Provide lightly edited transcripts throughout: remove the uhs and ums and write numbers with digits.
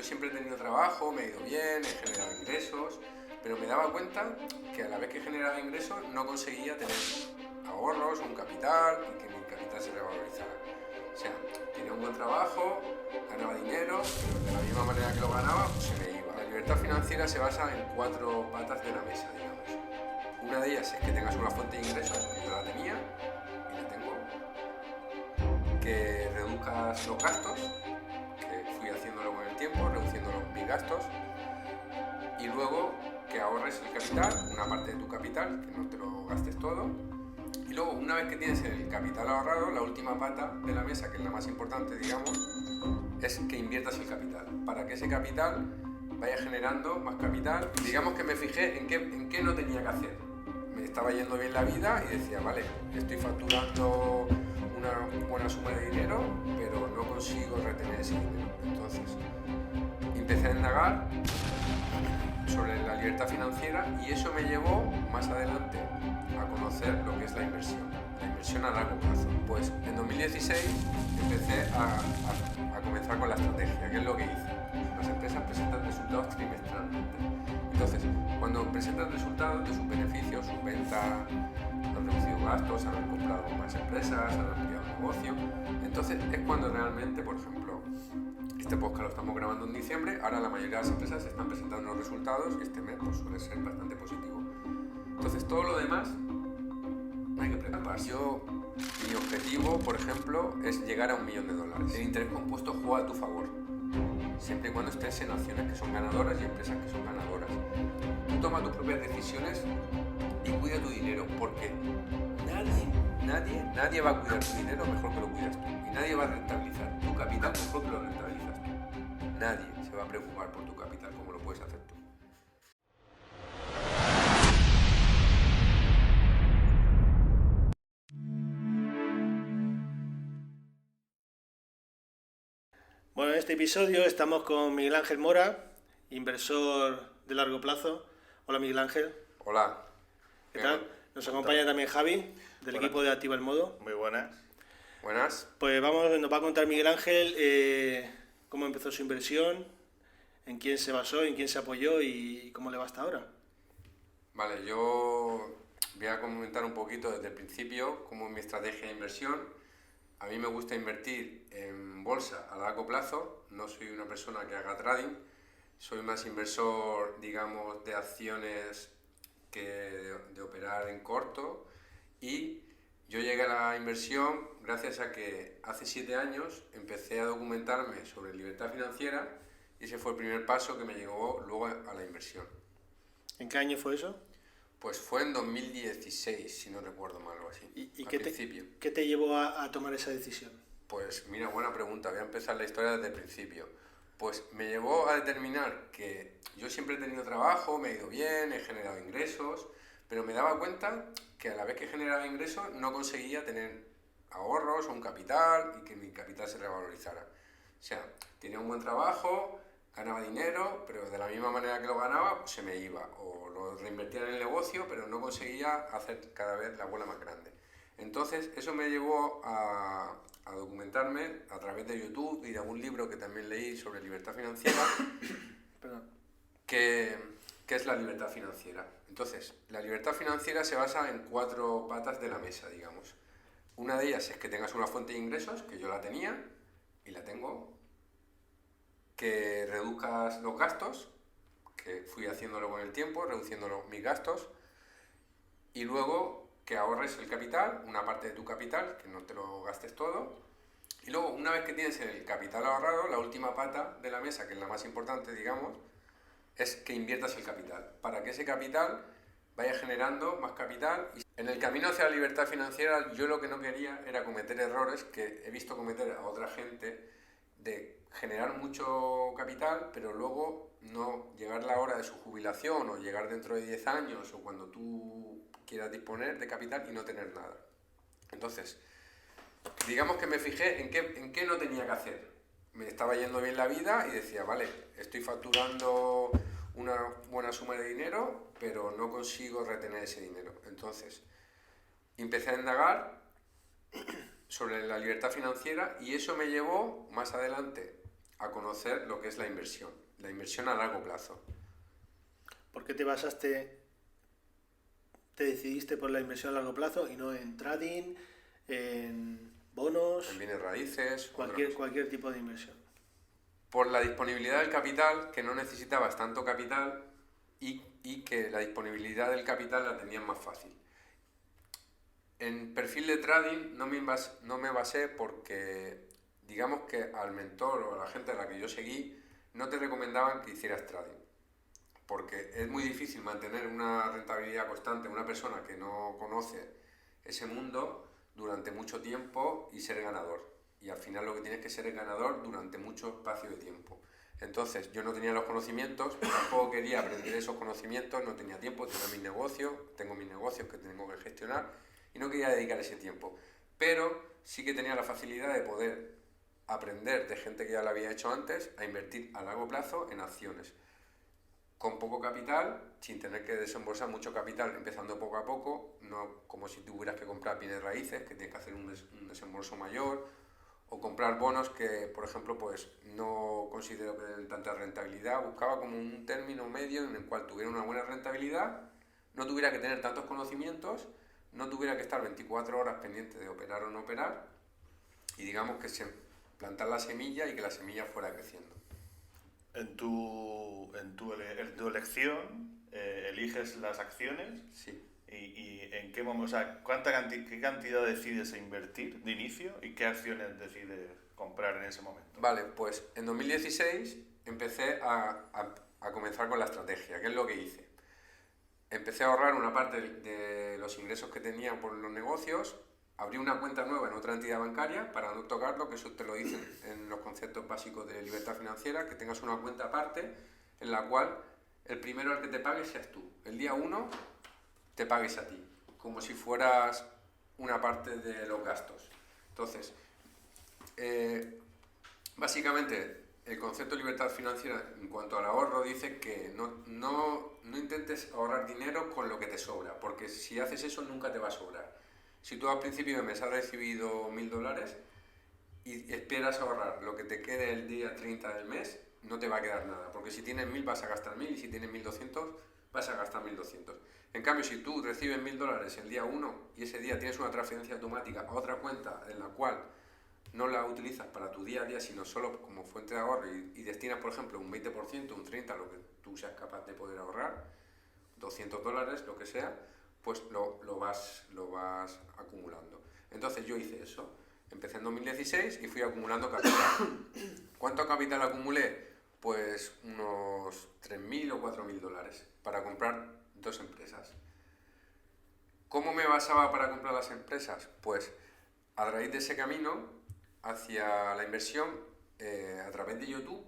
siempre he tenido trabajo, me he ido bien, he generado ingresos, pero me daba cuenta que a la vez que generaba ingresos no conseguía tener ahorros, un capital y que mi capital se revalorizara. O sea, tenía un buen trabajo, ganaba dinero, pero de la misma manera que lo ganaba, pues se me iba. La libertad financiera se basa en 4 patas de la mesa, digamos. Una de ellas es que tengas una fuente de ingresos, que yo la tenía y la tengo, que reduzcas los gastos, que fui haciéndolo con el tiempo, reduciendo mis gastos, y luego que ahorres el capital, una parte de tu capital, que no te lo gastes todo, y luego una vez que tienes el capital ahorrado, la última pata de la mesa, que es la más importante, digamos, es que inviertas el capital, para que ese capital vaya generando más capital. Digamos que me fijé en qué no tenía que hacer. Me estaba yendo bien la vida y decía, vale, estoy facturando una buena suma de dinero, pero no consigo retener ese dinero. Entonces, empecé a indagar sobre la libertad financiera y eso me llevó más adelante a conocer lo que es la inversión a largo plazo. Pues en 2016 empecé a comenzar con la estrategia. ¿Qué es lo que hice? Las empresas presentan resultados trimestralmente. Entonces, cuando presentan resultados de sus beneficios, sus ventas, los reducidos gastos, haber comprado más empresas, haber ampliado el negocio, entonces es cuando realmente, por ejemplo, este podcast lo estamos grabando en diciembre, ahora la mayoría de las empresas están presentando los resultados y este mes pues, suele ser bastante positivo. Entonces todo lo demás no hay que preocuparse. Mi objetivo, por ejemplo, es llegar a $1 millón. El interés compuesto juega a tu favor, siempre y cuando estés en acciones que son ganadoras y empresas que son ganadoras. Tú toma tus propias decisiones y cuida tu dinero, porque nadie va a cuidar tu dinero mejor que lo cuidas tú, y nadie va a rentabilizar tu capital mejor que lo rentabilizas tú. Nadie se va a preocupar por tu capital como lo puedes hacer tú. Bueno, en este episodio estamos con Miguel Ángel Mora, inversor de largo plazo. Hola Miguel Ángel. Hola. ¿Qué tal? Nos acompaña también Javi, del equipo de Activa el Modo. Muy buenas. Buenas. Pues nos va a contar Miguel Ángel cómo empezó su inversión, en quién se basó, en quién se apoyó y cómo le va hasta ahora. Vale, yo voy a comentar un poquito desde el principio cómo es mi estrategia de inversión. A mí me gusta invertir en bolsa a largo plazo, no soy una persona que haga trading, soy más inversor, digamos, de acciones que de operar en corto, y yo llegué a la inversión gracias a que hace 7 años empecé a documentarme sobre libertad financiera y ese fue el primer paso que me llevó luego a la inversión. ¿En qué año fue eso? Pues fue en 2016, si no recuerdo mal o así. ¿Y al qué principio. ¿Qué te llevó a tomar esa decisión? Pues mira, buena pregunta. Voy a empezar la historia desde el principio. Pues me llevó a determinar que yo siempre he tenido trabajo, me he ido bien, he generado ingresos, pero me daba cuenta que a la vez que generaba ingresos no conseguía tener ahorros o un capital y que mi capital se revalorizara. O sea, tenía un buen trabajo, ganaba dinero, pero de la misma manera que lo ganaba, pues se me iba. O lo reinvertía en el negocio, pero no conseguía hacer cada vez la bola más grande. Entonces, eso me llevó a documentarme a través de YouTube y de algún libro que también leí sobre libertad financiera, que es la libertad financiera. Entonces, la libertad financiera se basa en 4 patas de la mesa, digamos. Una de ellas es que tengas una fuente de ingresos, que yo la tenía y la tengo, que reduzcas los gastos, que fui haciéndolo con el tiempo, reduciendo mis gastos, y luego que ahorres el capital, una parte de tu capital, que no te lo gastes todo, y luego una vez que tienes el capital ahorrado, la última pata de la mesa, que es la más importante, digamos, es que inviertas el capital, para que ese capital vaya generando más capital. Y en el camino hacia la libertad financiera yo lo que no quería era cometer errores que he visto cometer a otra gente, de generar mucho capital, pero luego no llegar la hora de su jubilación o llegar dentro de 10 años o cuando tú quieras disponer de capital y no tener nada. Entonces, digamos que me fijé en qué no tenía que hacer. Me estaba yendo bien la vida y decía, vale, estoy facturando una buena suma de dinero, pero no consigo retener ese dinero. Entonces, empecé a indagar sobre la libertad financiera y eso me llevó más adelante a conocer lo que es la inversión a largo plazo. ¿Por qué te decidiste por la inversión a largo plazo y no en trading, en bonos, En bienes raíces, cualquier tipo de inversión? Por la disponibilidad del capital, que no necesitabas tanto capital y que la disponibilidad del capital la tenías más fácil. En perfil de trading no me basé porque, digamos que al mentor o a la gente a la que yo seguí, no te recomendaban que hicieras trading. Porque es muy difícil mantener una rentabilidad constante en una persona que no conoce ese mundo durante mucho tiempo y ser ganador. Y al final lo que tienes que ser es ganador durante mucho espacio de tiempo. Entonces yo no tenía los conocimientos, tampoco quería aprender esos conocimientos, no tenía tiempo, tengo mis negocios que tengo que gestionar y no quería dedicar ese tiempo. Pero sí que tenía la facilidad de poder aprender de gente que ya lo había hecho antes a invertir a largo plazo en acciones. Con poco capital, sin tener que desembolsar mucho capital, empezando poco a poco, no como si tuvieras que comprar bienes raíces, que tienes que hacer un desembolso mayor, o comprar bonos que, por ejemplo, pues no considero que den tanta rentabilidad. Buscaba como un término medio en el cual tuviera una buena rentabilidad, no tuviera que tener tantos conocimientos, no tuviera que estar 24 horas pendiente de operar o no operar, y digamos que plantar la semilla y que la semilla fuera creciendo. En tu elección eliges las acciones. Sí. ¿Y en qué momento, o sea, qué cantidad decides invertir de inicio y qué acciones decides comprar en ese momento? Vale, pues en 2016 empecé a comenzar con la estrategia. ¿Qué es lo que hice? Empecé a ahorrar una parte de los ingresos que tenía por los negocios, abrí una cuenta nueva en otra entidad bancaria para no tocarlo, que eso te lo dicen en los conceptos básicos de libertad financiera, que tengas una cuenta aparte en la cual el primero al que te pague seas tú. El día 1 te pagues a ti, como si fueras una parte de los gastos. Entonces, básicamente, el concepto de libertad financiera en cuanto al ahorro dice que no intentes ahorrar dinero con lo que te sobra, porque si haces eso nunca te va a sobrar. Si tú al principio de mes has recibido $1.000 y esperas ahorrar lo que te quede el día 30 del mes, no te va a quedar nada, porque si tienes 1.000 vas a gastar 1.000 y si tienes 1.200 vas a gastar 1.200. En cambio, si tú recibes $1.000 el día 1 y ese día tienes una transferencia automática a otra cuenta en la cual no la utilizas para tu día a día, sino solo como fuente de ahorro y destinas, por ejemplo, un 20%, un 30%, lo que tú seas capaz de poder ahorrar, $200, lo que sea, pues lo vas acumulando. Entonces yo hice eso. Empecé en 2016 y fui acumulando capital. ¿Cuánto capital acumulé? Pues unos $3.000 o $4.000 para comprar 2 empresas. ¿Cómo me basaba para comprar las empresas? Pues a raíz de ese camino hacia la inversión, a través de YouTube,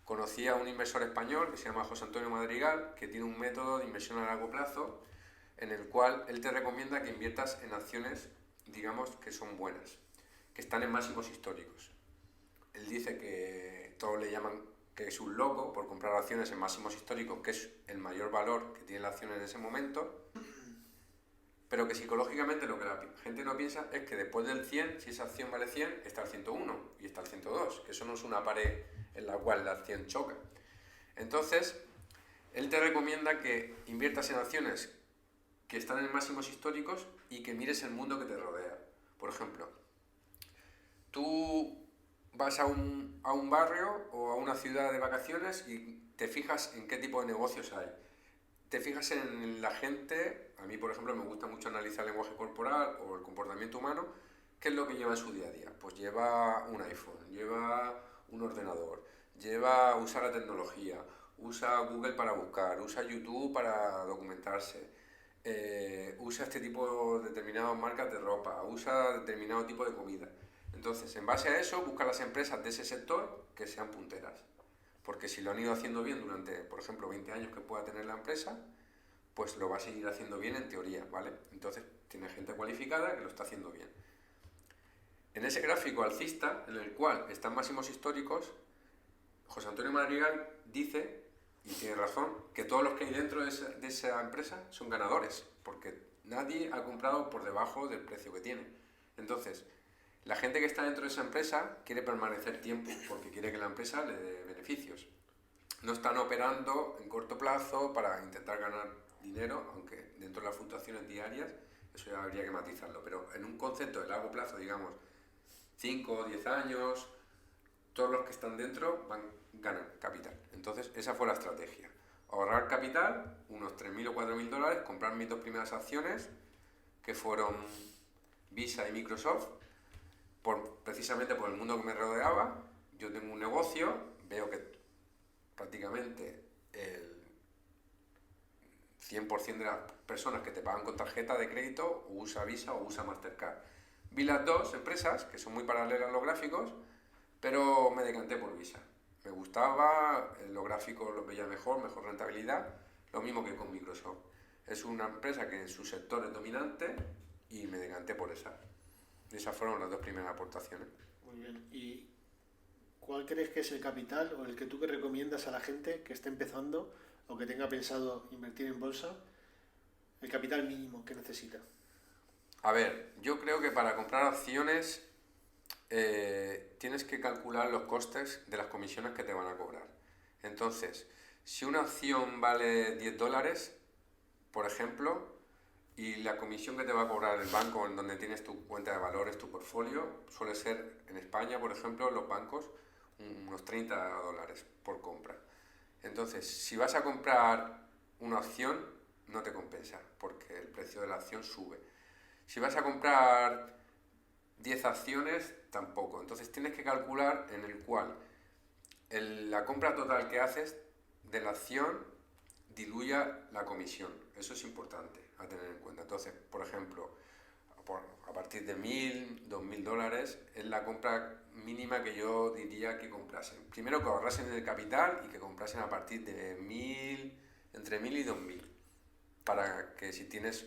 conocí a un inversor español que se llama José Antonio Madrigal, que tiene un método de inversión a largo plazo en el cual él te recomienda que inviertas en acciones, digamos, que son buenas, que están en máximos históricos. Él dice que todos le llaman que es un loco por comprar acciones en máximos históricos, que es el mayor valor que tiene la acción en ese momento, pero que psicológicamente lo que la gente no piensa es que después del 100, si esa acción vale 100, está el 101 y está el 102, que eso no es una pared en la cual la acción choca. Entonces, él te recomienda que inviertas en acciones que están en máximos históricos y que mires el mundo que te rodea. Por ejemplo, tú vas a un barrio o a una ciudad de vacaciones y te fijas en qué tipo de negocios hay. Te fijas en la gente. A mí, por ejemplo, me gusta mucho analizar el lenguaje corporal o el comportamiento humano. ¿Qué es lo que lleva en su día a día? Pues lleva un iPhone, lleva un ordenador, lleva usar la tecnología, usa Google para buscar, usa YouTube para documentarse, usa este tipo de determinadas marcas de ropa, usa determinado tipo de comida. Entonces, en base a eso, busca las empresas de ese sector que sean punteras. Porque si lo han ido haciendo bien durante, por ejemplo, 20 años que pueda tener la empresa, pues lo va a seguir haciendo bien en teoría, ¿vale? Entonces, tiene gente cualificada que lo está haciendo bien. En ese gráfico alcista, en el cual están máximos históricos, José Antonio Madrigal dice, y tiene razón, que todos los que hay dentro de esa empresa son ganadores, porque nadie ha comprado por debajo del precio que tiene. Entonces, La gente que está dentro de esa empresa quiere permanecer tiempo porque quiere que la empresa le dé beneficios. No están operando en corto plazo para intentar ganar dinero, aunque dentro de las fluctuaciones diarias eso ya habría que matizarlo, pero en un concepto de largo plazo, digamos 5 o 10 años, todos los que están dentro ganan capital. Entonces esa fue la estrategia. Ahorrar capital, unos 3.000 o 4.000 dólares, comprar mis 2 primeras acciones, que fueron Visa y Microsoft, precisamente por el mundo que me rodeaba. Yo tengo un negocio, veo que prácticamente el 100% de las personas que te pagan con tarjeta de crédito o usa Visa o usa Mastercard. Vi las dos empresas, que son muy paralelas a los gráficos, pero me decanté por Visa. Me gustaba, los gráficos los veía mejor rentabilidad, lo mismo que con Microsoft. Es una empresa que en su sector es dominante y me decanté por esa. Esas fueron las 2 primeras aportaciones. Muy bien. ¿Y cuál crees que es el capital o el que tú que recomiendas a la gente que esté empezando o que tenga pensado invertir en bolsa, el capital mínimo que necesita? A ver, yo creo que para comprar acciones tienes que calcular los costes de las comisiones que te van a cobrar. Entonces, si una acción vale 10 dólares, por ejemplo, y la comisión que te va a cobrar el banco en donde tienes tu cuenta de valores, tu portfolio, suele ser en España, por ejemplo, los bancos, unos 30 dólares por compra. Entonces, si vas a comprar una acción, no te compensa, porque el precio de la acción sube. Si vas a comprar 10 acciones, tampoco. Entonces tienes que calcular en el cual la compra total que haces de la acción diluya la comisión. Eso es importante a tener en cuenta. Entonces, por ejemplo, a partir de 1.000, 2.000 dólares es la compra mínima que yo diría que comprasen. Primero que ahorrasen el capital y que comprasen a partir de 1.000, entre 1.000 y 2.000, para que si tienes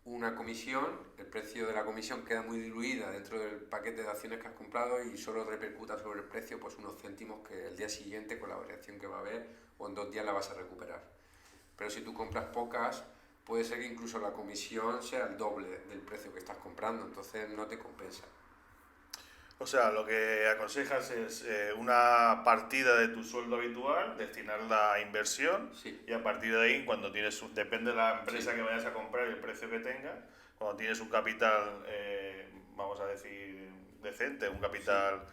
una comisión, el precio de la comisión queda muy diluida dentro del paquete de acciones que has comprado y solo repercuta sobre el precio pues unos céntimos que el día siguiente, con la variación que va a haber, o en 2 días la vas a recuperar. Pero si tú compras pocas, puede ser que incluso la comisión sea el doble del precio que estás comprando, entonces no te compensa. O sea, lo que aconsejas es una partida de tu sueldo habitual, destinarla a inversión, Sí. y a partir de ahí, cuando tienes, depende de la empresa Sí. que vayas a comprar y el precio que tengas, cuando tienes un capital, vamos a decir, decente, un capital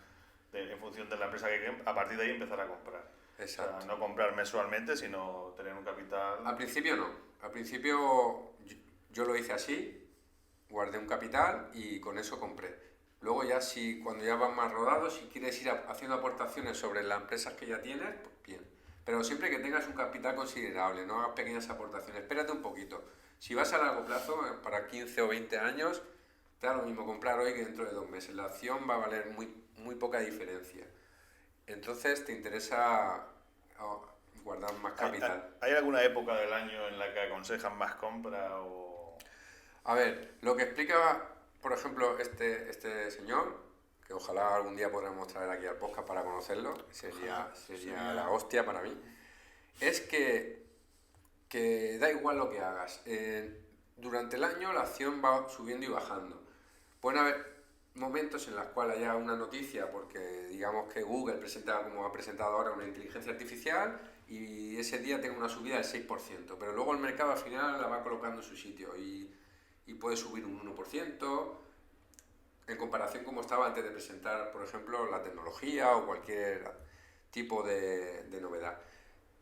en función de la empresa a partir de ahí empezar a comprar. Exacto. O sea, no comprar mensualmente, sino tener un capital. Al principio no. Al principio yo lo hice así, guardé un capital y con eso compré. Luego ya cuando ya vas más rodado, si quieres ir haciendo aportaciones sobre las empresas que ya tienes, pues bien. Pero siempre que tengas un capital considerable, no hagas pequeñas aportaciones. Espérate un poquito. Si vas a largo plazo, para 15 o 20 años, te da lo mismo comprar hoy que dentro de 2 meses. La acción va a valer muy poca diferencia. Entonces te interesa guardar más capital. ¿Hay alguna época del año en la que aconsejan más compra o...? A ver, lo que explica, por ejemplo, este señor, que ojalá algún día podamos traer aquí al podcast para conocerlo, sería la hostia para mí, es que da igual lo que hagas. Durante el año la acción va subiendo y bajando. Pueden haber momentos en los cuales haya una noticia, porque digamos que Google presenta, como ha presentado ahora, una inteligencia artificial y ese día tenga una subida del 6%, pero luego el mercado al final la va colocando en su sitio y puede subir un 1% en comparación como estaba antes de presentar, por ejemplo, la tecnología o cualquier tipo de novedad.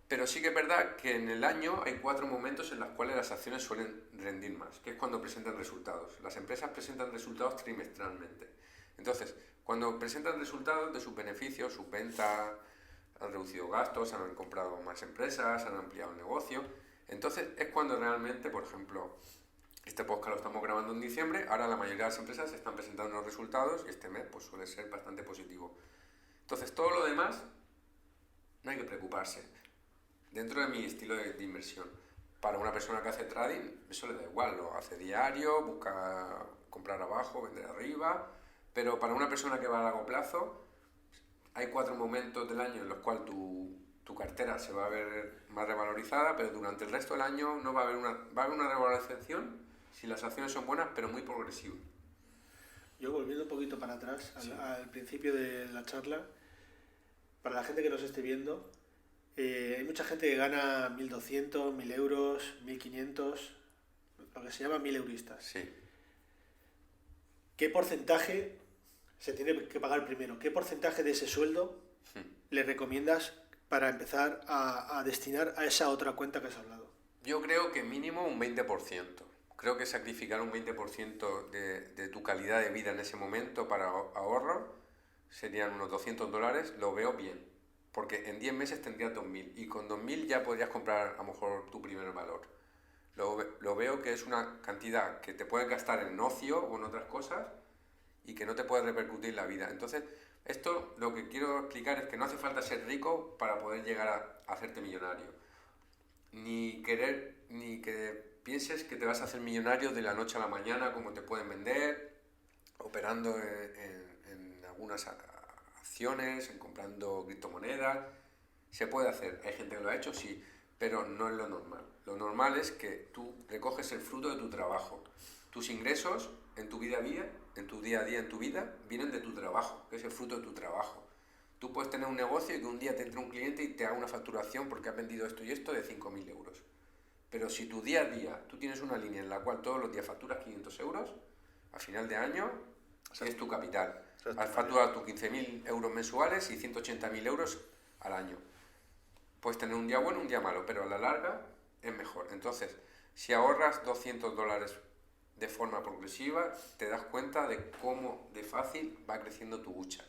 Pero sí que es verdad que en el año hay 4 momentos en los cuales las acciones suelen rendir más, que es cuando presentan resultados. Las empresas presentan resultados trimestralmente. Entonces, cuando presentan resultados de sus beneficios, sus ventas, han reducido gastos, han comprado más empresas, han ampliado el negocio, entonces es cuando realmente, por ejemplo, este podcast lo estamos grabando en diciembre, ahora la mayoría de las empresas están presentando los resultados y este mes pues suele ser bastante positivo. Entonces, todo lo demás no hay que preocuparse. Dentro de mi estilo de inversión, para una persona que hace trading, eso le da igual, lo hace diario, busca comprar abajo, vender arriba, pero para una persona que va a largo plazo, hay 4 momentos del año en los cuales tu cartera se va a ver más revalorizada, pero durante el resto del año no va a haber una revalorización si las acciones son buenas, pero muy progresiva. Yo volviendo un poquito para atrás, Sí. al principio de la charla, para la gente que nos esté viendo, hay mucha gente que gana 1.200, 1.000 euros, 1.500, lo que se llama 1.000 euristas. Sí. ¿Qué porcentaje se tiene que pagar primero? ¿Qué porcentaje de ese sueldo le recomiendas para empezar a destinar a esa otra cuenta que has hablado? Yo creo que mínimo un 20%. Creo que sacrificar un 20% de tu calidad de vida en ese momento para ahorro serían unos $200, lo veo bien. Porque en 10 meses tendrías 2.000 y con 2.000 ya podrías comprar a lo mejor tu primer valor. Lo veo que es una cantidad que te puedes gastar en ocio o en otras cosas y que no te puede repercutir en la vida. Entonces, esto lo que quiero explicar es que no hace falta ser rico para poder llegar a hacerte millonario. Ni que pienses que te vas a hacer millonario de la noche a la mañana como te pueden vender, operando en algunas acciones, en comprando criptomonedas. Se puede hacer, hay gente que lo ha hecho, sí, pero no es lo normal. Lo normal es que tú recoges el fruto de tu trabajo. Tus ingresos en tu día a día, en tu vida, vienen de tu trabajo, que es el fruto de tu trabajo. Tú puedes tener un negocio y que un día te entre un cliente y te haga una facturación porque has vendido esto y esto de 5.000 euros. Pero si tu día a día, tú tienes una línea en la cual todos los días facturas 500 euros, a final de año es tu capital. Has facturado tus 15.000 euros mensuales y 180.000 euros al año. Puedes tener un día bueno, un día malo, pero a la larga es mejor. Entonces, si ahorras $200 de forma progresiva, te das cuenta de cómo de fácil va creciendo tu hucha.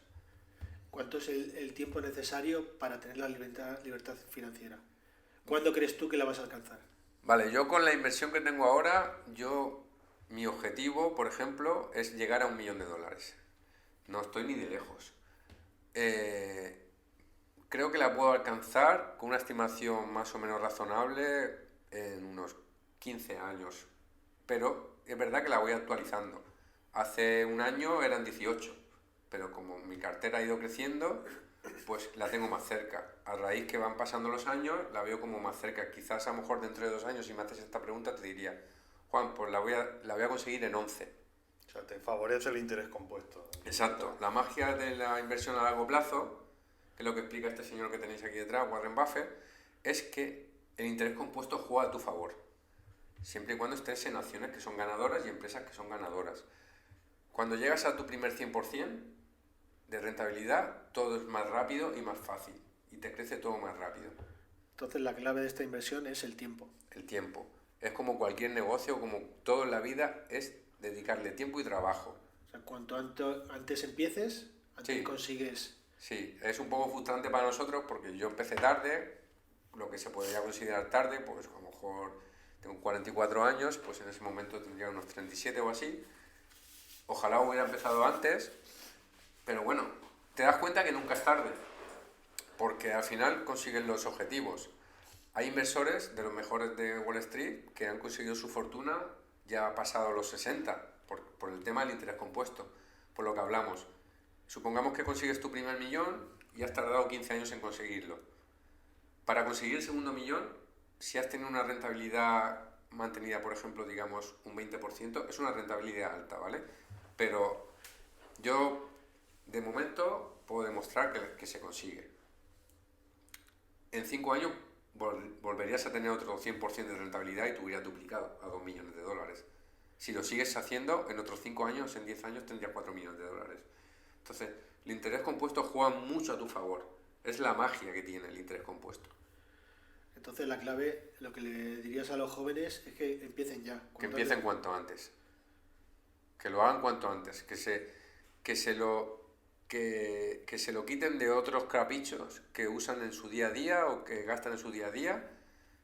¿Cuánto es el tiempo necesario para tener la libertad financiera? ¿Cuándo crees tú que la vas a alcanzar? Vale, yo con la inversión que tengo ahora, mi objetivo, por ejemplo, es llegar a $1 millón. No estoy ni de lejos. Creo que la puedo alcanzar con una estimación más o menos razonable en unos 15 años. Pero es verdad que la voy actualizando. Hace un año eran 18, pero como mi cartera ha ido creciendo, pues la tengo más cerca. A raíz que van pasando los años, la veo como más cerca. Quizás a lo mejor dentro de 2 años, si me haces esta pregunta, te diría, Juan, pues la voy a conseguir en 11. O sea, te favorece el interés compuesto. Exacto. La magia de la inversión a largo plazo, que es lo que explica este señor que tenéis aquí detrás, Warren Buffett, es que el interés compuesto juega a tu favor. Siempre y cuando estés en acciones que son ganadoras y empresas que son ganadoras. Cuando llegas a tu primer 100% de rentabilidad, todo es más rápido y más fácil. Y te crece todo más rápido. Entonces la clave de esta inversión es el tiempo. El tiempo. Es como cualquier negocio, como todo en la vida, es dedicarle tiempo y trabajo. O sea, cuanto antes empieces, antes Sí. consigues. Sí, es un poco frustrante para nosotros porque yo empecé tarde, lo que se podría considerar tarde, pues a lo mejor tengo 44 años, pues en ese momento tendría unos 37 o así. Ojalá hubiera empezado antes, pero bueno, te das cuenta que nunca es tarde, porque al final consigues los objetivos. Hay inversores de los mejores de Wall Street que han conseguido su fortuna ya pasado los 60, por el tema del interés compuesto, por lo que hablamos. Supongamos que consigues tu primer millón y has tardado 15 años en conseguirlo. Para conseguir el segundo millón, si has tenido una rentabilidad mantenida, por ejemplo, digamos un 20%, es una rentabilidad alta, ¿vale? Pero yo, de momento, puedo demostrar que se consigue. En 5 años volverías a tener otro 100% de rentabilidad y te hubieras duplicado a $2 millones. Si lo sigues haciendo, en otros 5 años, en 10 años, tendrías $4 millones. Entonces, el interés compuesto juega mucho a tu favor. Es la magia que tiene el interés compuesto. Entonces la clave, lo que le dirías a los jóvenes es que empiecen ya. Que empiecen cuanto antes. Que lo hagan cuanto antes. Que se lo quiten de otros caprichos que usan en su día a día o que gastan en su día a día.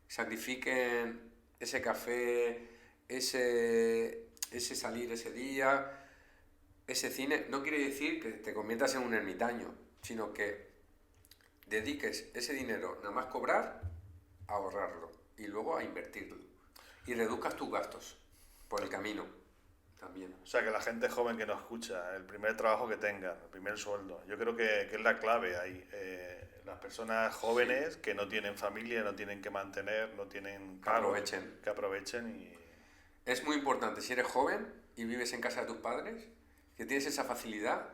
Sacrifiquen ese café, ese salir ese día, ese cine. No quiere decir que te conviertas en un ermitaño, sino que dediques ese dinero nada más cobrar a ahorrarlo y luego a invertirlo. Y reduzcas tus gastos por el camino también. O sea, que la gente joven que nos escucha, el primer trabajo que tenga, el primer sueldo, yo creo que es la clave ahí. Las personas jóvenes que no tienen familia, no tienen que mantener, no tienen cargo, que aprovechen y... Es muy importante, si eres joven y vives en casa de tus padres, que tienes esa facilidad,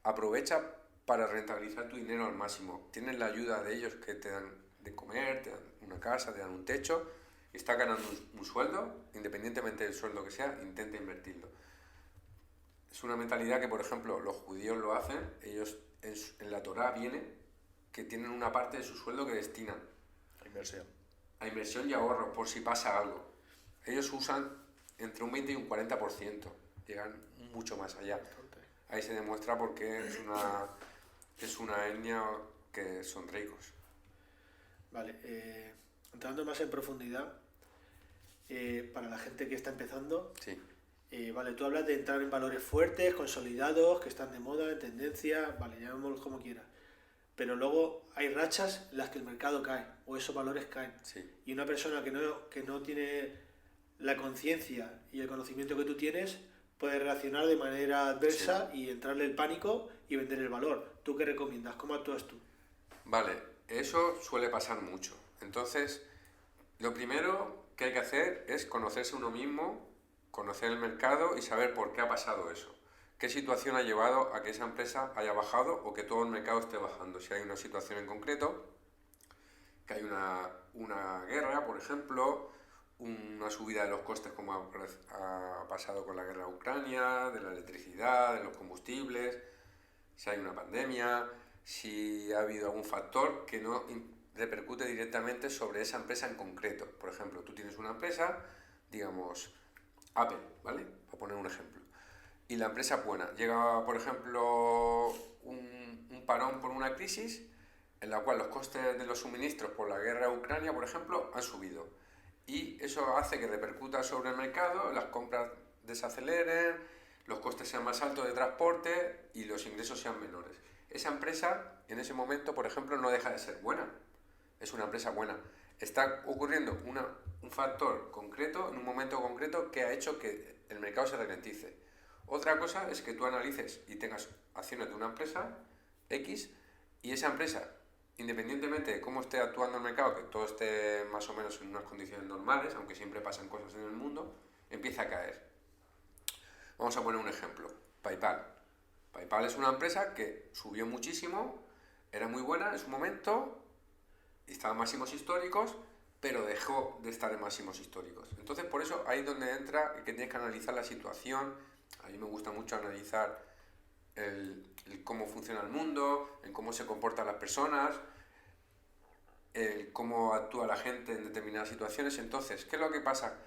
aprovecha para rentabilizar tu dinero al máximo. Tienes la ayuda de ellos que te dan de comer, te dan una casa, te dan un techo, y estás ganando un sueldo, independientemente del sueldo que sea, intenta invertirlo. Es una mentalidad que, por ejemplo, los judíos lo hacen. Ellos, en la Torá viene que tienen una parte de su sueldo que destinan a inversión y ahorro, por si pasa algo. Ellos usan entre un 20 y un 40%, llegan mucho más allá. Ahí se demuestra por qué es una etnia que son ricos. Vale, entrando más en profundidad, para la gente que está empezando, Sí. Vale, tú hablas de entrar en valores fuertes, consolidados, que están de moda, en tendencia, vale, llamémoslos como quieras. Pero luego hay rachas en las que el mercado cae, o esos valores caen. Sí. Y una persona que no tiene la conciencia y el conocimiento que tú tienes, puede reaccionar de manera adversa y entrarle el pánico y vender el valor. ¿Tú qué recomiendas? ¿Cómo actúas tú? Vale, eso suele pasar mucho. Entonces, lo primero que hay que hacer es conocerse uno mismo, conocer el mercado y saber por qué ha pasado eso. ¿Qué situación ha llevado a que esa empresa haya bajado o que todo el mercado esté bajando? Si hay una situación en concreto, que hay una guerra, por ejemplo, una subida de los costes como ha pasado con la guerra de Ucrania, de la electricidad, de los combustibles, si hay una pandemia, si ha habido algún factor que no repercute directamente sobre esa empresa en concreto. Por ejemplo, tú tienes una empresa, digamos Apple, ¿vale? Para poner un ejemplo. Y la empresa es buena. Llega, por ejemplo, un parón por una crisis en la cual los costes de los suministros por la guerra de Ucrania, por ejemplo, han subido. Y eso hace que repercuta sobre el mercado, las compras desaceleren, los costes sean más altos de transporte y los ingresos sean menores. Esa empresa, en ese momento, por ejemplo, no deja de ser buena. Es una empresa buena. Está ocurriendo un factor concreto, en un momento concreto, que ha hecho que el mercado se ralentice. Otra cosa es que tú analices y tengas acciones de una empresa X y esa empresa, independientemente de cómo esté actuando el mercado, que todo esté más o menos en unas condiciones normales, aunque siempre pasan cosas en el mundo, empieza a caer. Vamos a poner un ejemplo. PayPal. PayPal es una empresa que subió muchísimo, era muy buena en su momento, estaba en máximos históricos, pero dejó de estar en máximos históricos. Entonces, por eso ahí es donde entra que tienes que analizar la situación. A mí me gusta mucho analizar el cómo funciona el mundo, en cómo se comportan las personas, el cómo actúa la gente en determinadas situaciones. Entonces, ¿qué es lo que pasa?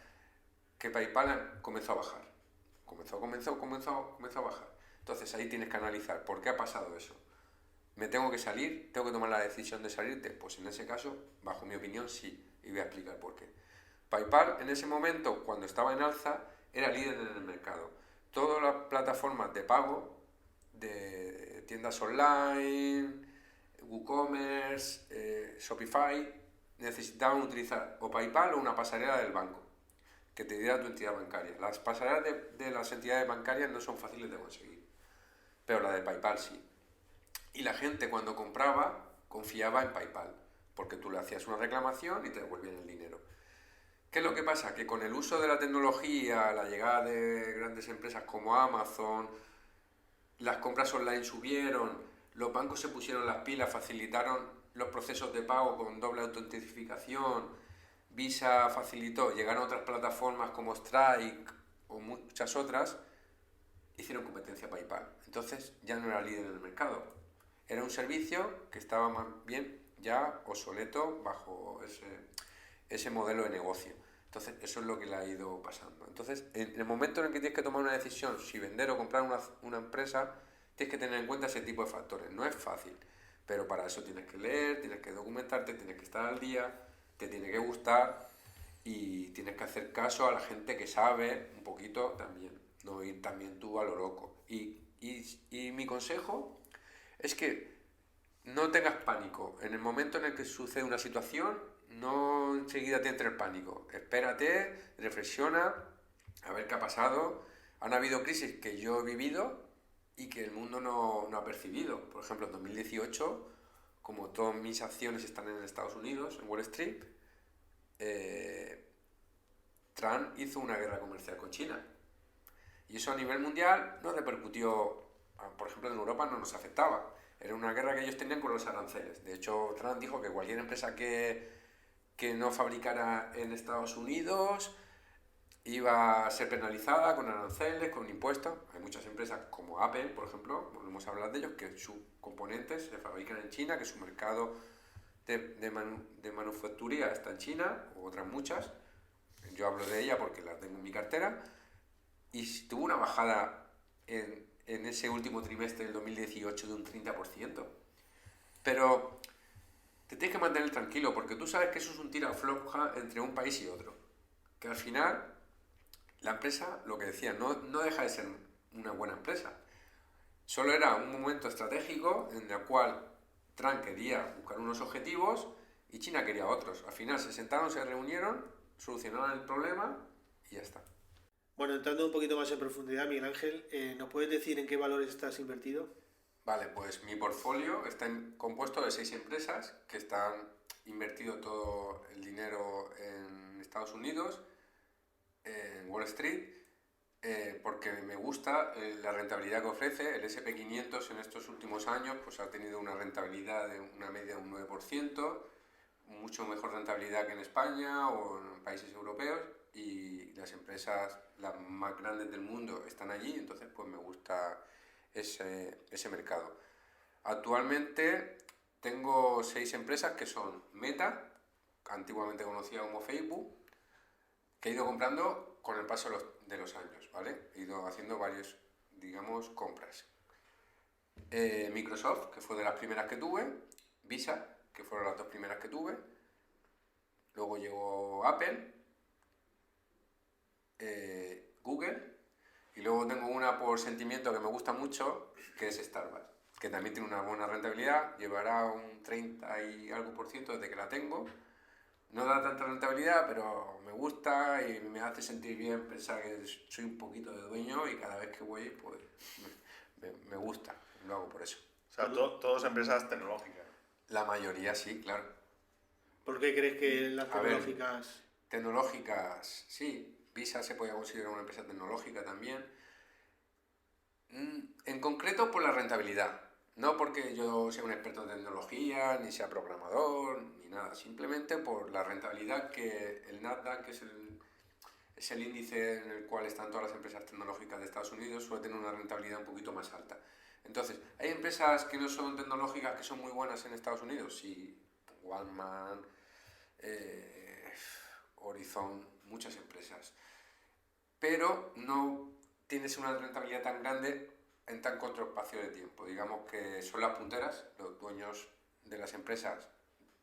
Que PayPal comenzó a bajar. Comenzó a bajar. Entonces ahí tienes que analizar por qué ha pasado eso. ¿Me tengo que salir? ¿Tengo que tomar la decisión de salirte? Pues en ese caso, bajo mi opinión, sí. Y voy a explicar por qué. PayPal en ese momento, cuando estaba en alza, era líder en el mercado. Todas las plataformas de pago, de tiendas online, WooCommerce, Shopify, necesitaban utilizar o PayPal o una pasarela del banco que te diera tu entidad bancaria. Las pasarelas de las entidades bancarias no son fáciles de conseguir, pero la de PayPal sí. Y la gente cuando compraba confiaba en PayPal, porque tú le hacías una reclamación y te devolvían el dinero. ¿Qué es lo que pasa? Que con el uso de la tecnología, la llegada de grandes empresas como Amazon, las compras online subieron, los bancos se pusieron las pilas, facilitaron los procesos de pago con doble autentificación, Visa facilitó, llegaron otras plataformas como Stripe o muchas otras, hicieron competencia a PayPal. Entonces ya no era líder en el mercado. Era un servicio que estaba más bien ya obsoleto bajo ese modelo de negocio. Entonces eso es lo que le ha ido pasando. Entonces en el momento en el que tienes que tomar una decisión si vender o comprar una empresa, tienes que tener en cuenta ese tipo de factores. No es fácil, pero para eso tienes que leer, tienes que documentarte, tienes que estar al día, te tiene que gustar y tienes que hacer caso a la gente que sabe un poquito también, no ir también tú a lo loco. Y mi consejo es que no tengas pánico. En el momento en el que sucede una situación, no enseguida te entre el pánico. Espérate, reflexiona, a ver qué ha pasado. Han habido crisis que yo he vivido y que el mundo no ha percibido. Por ejemplo, en 2018, como todas mis acciones están en Estados Unidos, en Wall Street, Trump hizo una guerra comercial con China. Y eso a nivel mundial no repercutió, por ejemplo, en Europa no nos afectaba. Era una guerra que ellos tenían con los aranceles. De hecho, Trump dijo que cualquier empresa que no fabricara en Estados Unidos iba a ser penalizada con aranceles, con impuestos. Hay muchas empresas como Apple, por ejemplo, volvemos a hablar de ellos, que sus componentes se fabrican en China, que su mercado de manufactura está en China, u otras muchas. Yo hablo de ella porque la tengo en mi cartera. Y tuvo una bajada en ese último trimestre del 2018 de un 30%. Pero te tienes que mantener tranquilo, porque tú sabes que eso es un tira floja entre un país y otro. Que al final, la empresa, lo que decía, no deja de ser una buena empresa. Solo era un momento estratégico en el cual Trump quería buscar unos objetivos y China quería otros. Al final se sentaron, se reunieron, solucionaron el problema y ya está. Bueno, entrando un poquito más en profundidad, Miguel Ángel, ¿nos puedes decir en qué valores estás invertido? Vale, pues mi portfolio está compuesto de 6 empresas que están invertido todo el dinero en Estados Unidos, en Wall Street, porque me gusta la rentabilidad que ofrece. El S&P 500 en estos últimos años pues ha tenido una rentabilidad de una media de un 9%, mucho mejor rentabilidad que en España o en países europeos, y las empresas las más grandes del mundo están allí, entonces pues me gusta ese mercado. Actualmente tengo 6 empresas que son Meta, antiguamente conocida como Facebook, que he ido comprando con el paso de los años, ¿vale? He ido haciendo varios, digamos, compras. Microsoft, que fue de las primeras que tuve, Visa, que fueron las 2 primeras que tuve, luego llegó Apple, Google, y luego tengo una por sentimiento que me gusta mucho, que es Starbucks, que también tiene una buena rentabilidad, llevará un 30 y algo por ciento desde que la tengo. No da tanta rentabilidad, pero me gusta y me hace sentir bien pensar que soy un poquito de dueño y cada vez que voy, pues me gusta, lo hago por eso. O sea, todas empresas tecnológicas. La mayoría sí, claro. ¿Por qué crees que las A ver, tecnológicas... Tecnológicas, sí. Visa se puede considerar una empresa tecnológica también. En concreto por la rentabilidad. No porque yo sea un experto en tecnología, ni sea programador, ni nada. Simplemente por la rentabilidad que el Nasdaq, que es el índice en el cual están todas las empresas tecnológicas de Estados Unidos, suele tener una rentabilidad un poquito más alta. Entonces, ¿hay empresas que no son tecnológicas que son muy buenas en Estados Unidos? Sí, Walmart, Horizon, muchas empresas. Pero no tienes una rentabilidad tan grande en tan corto espacio de tiempo. Digamos que son las punteras, los dueños de las empresas,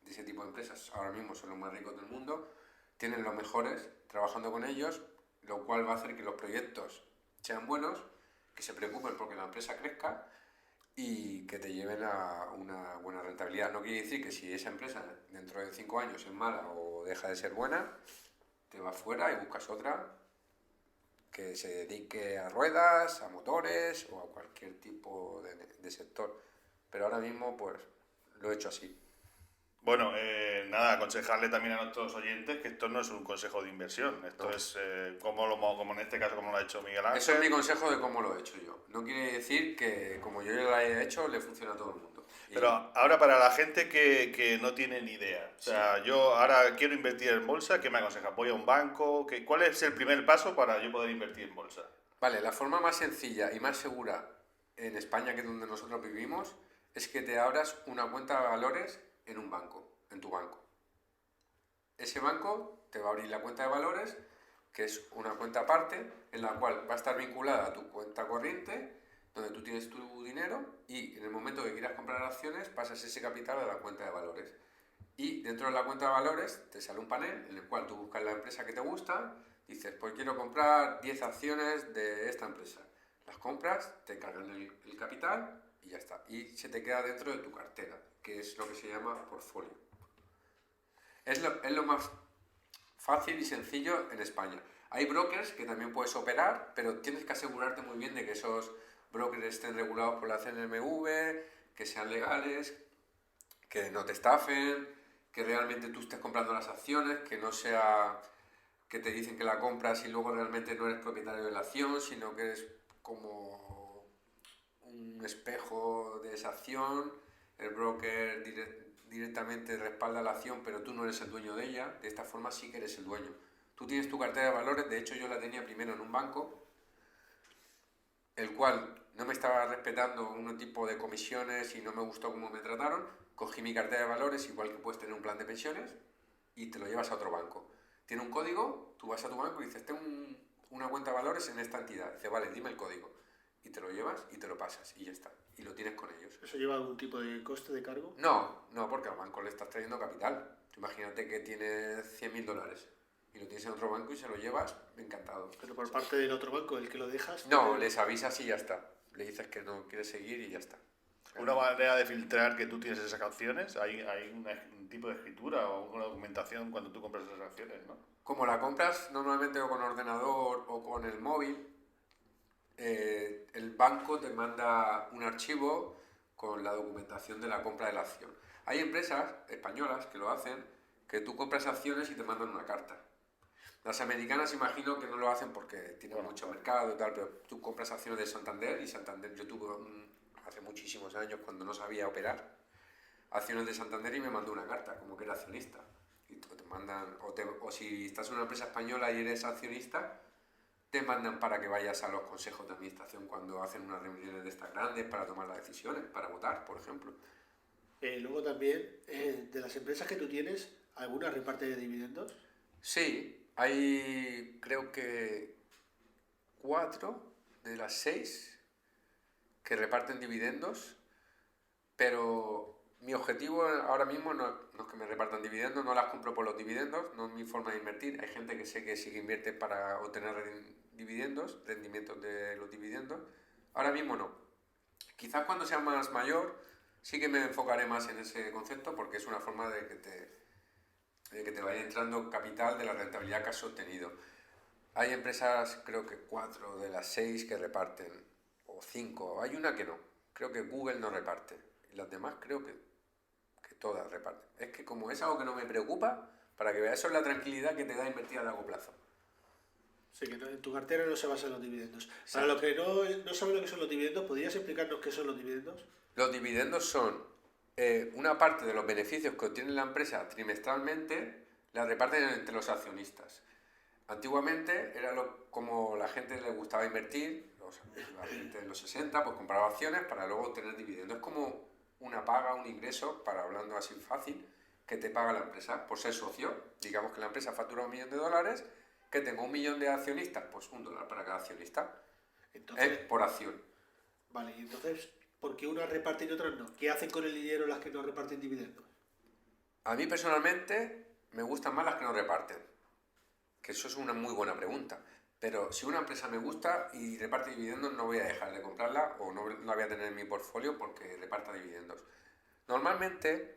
de ese tipo de empresas, ahora mismo son los más ricos del mundo, tienen los mejores trabajando con ellos, lo cual va a hacer que los proyectos sean buenos, que se preocupen porque la empresa crezca y que te lleven a una buena rentabilidad. No quiere decir que si esa empresa dentro de 5 años es mala o deja de ser buena, te vas fuera y buscas otra que se dedique a ruedas, a motores o a cualquier tipo de sector. Pero ahora mismo pues lo he hecho así. Bueno, nada, aconsejarle también a nuestros oyentes que esto no es un consejo de inversión, esto No. es como en este caso como lo ha hecho Miguel Ángel. Eso es mi consejo de cómo lo he hecho yo. No quiere decir que como yo lo he hecho le funciona a todo el mundo. Pero ahora para la gente que no tiene ni idea, o sea, yo ahora quiero invertir en bolsa, ¿qué me aconseja? ¿Voy a un banco? ¿Cuál es el primer paso para yo poder invertir en bolsa? Vale, la forma más sencilla y más segura en España, que es donde nosotros vivimos, es que te abras una cuenta de valores en un banco, en tu banco. Ese banco te va a abrir la cuenta de valores, que es una cuenta aparte, en la cual va a estar vinculada a tu cuenta corriente, donde tú tienes tu dinero, y en el momento que quieras comprar acciones, pasas ese capital a la cuenta de valores. Y dentro de la cuenta de valores te sale un panel en el cual tú buscas la empresa que te gusta, dices, pues quiero comprar 10 acciones de esta empresa. Las compras, te cargan el capital y ya está. Y se te queda dentro de tu cartera, que es lo que se llama portfolio. Es lo más fácil y sencillo en España. Hay brokers que también puedes operar, pero tienes que asegurarte muy bien de que esos brokers estén regulados por la CNMV, que sean legales, que no te estafen, que realmente tú estés comprando las acciones, que no sea que te dicen que la compras y luego realmente no eres propietario de la acción, sino que eres como un espejo de esa acción, el broker directamente respalda la acción, pero tú no eres el dueño de ella, de esta forma sí que eres el dueño. Tú tienes tu cartera de valores, de hecho yo la tenía primero en un banco, el cual no me estaba respetando un tipo de comisiones y no me gustó cómo me trataron, cogí mi cartera de valores, igual que puedes tener un plan de pensiones, y te lo llevas a otro banco. Tiene un código, tú vas a tu banco y dices, tengo una cuenta de valores en esta entidad. Dice, vale, dime el código. Y te lo llevas y te lo pasas y ya está. Y lo tienes con ellos. ¿Eso lleva algún tipo de coste de cargo? No, porque al banco le estás trayendo capital. Tú imagínate que tienes $100.000 y lo tienes en otro banco y se lo llevas, encantado. Pero por parte del otro banco, el que lo dejas... No, les avisas y ya está. Le dices que no quieres seguir y ya está. Una manera de filtrar que tú tienes esas acciones, hay un tipo de escritura o una documentación cuando tú compras esas acciones, ¿no? Como la compras normalmente o con ordenador o con el móvil, el banco te manda un archivo con la documentación de la compra de la acción. Hay empresas españolas que lo hacen, que tú compras acciones y te mandan una carta. Las americanas imagino que no lo hacen porque tienen mucho mercado y tal, pero tú compras acciones de Santander y Santander, yo tuve hace muchísimos años cuando no sabía operar, acciones de Santander y me mandó una carta, como que era accionista. Y te mandan, o si estás en una empresa española y eres accionista, te mandan para que vayas a los consejos de administración cuando hacen unas reuniones de estas grandes para tomar las decisiones, para votar, por ejemplo. Luego también, de las empresas que tú tienes, ¿alguna reparte de dividendos? Sí, hay creo que 4 de las 6 que reparten dividendos, pero mi objetivo ahora mismo no es que me repartan dividendos, no las compro por los dividendos, no es mi forma de invertir. Hay gente que sé que sí que invierte para obtener dividendos, rendimientos de los dividendos. Ahora mismo no. Quizás cuando sea más mayor sí que me enfocaré más en ese concepto porque es una forma de que te vaya entrando capital de la rentabilidad que has obtenido. Hay empresas, creo que 4 de las 6 que reparten, o 5, hay una que no. Creo que Google no reparte. Y las demás creo que todas reparten. Es que como es algo que no me preocupa, para que veas, eso es la tranquilidad que te da invertir a largo plazo. Sí, que en tu cartera no se basan los dividendos. Para los que no saben lo que son los dividendos, ¿podrías explicarnos qué son los dividendos? Los dividendos son una parte de los beneficios que obtiene la empresa trimestralmente, la reparten entre los accionistas. Antiguamente era como la gente le gustaba invertir, la gente de los 60 pues compraba acciones para luego obtener dividendos. Es como una paga, un ingreso, para hablando así fácil, que te paga la empresa por ser socio. Digamos que la empresa factura $1.000.000, que tengo 1.000.000 de accionistas, pues $1 para cada accionista. Entonces, Por acción. Vale, y entonces, ¿por qué unas reparten y otras no? ¿Qué hacen con el dinero las que no reparten dividendos? A mí personalmente me gustan más las que no reparten. Que eso es una muy buena pregunta. Pero si una empresa me gusta y reparte dividendos, no voy a dejar de comprarla o no la voy a tener en mi portfolio porque reparta dividendos. Normalmente,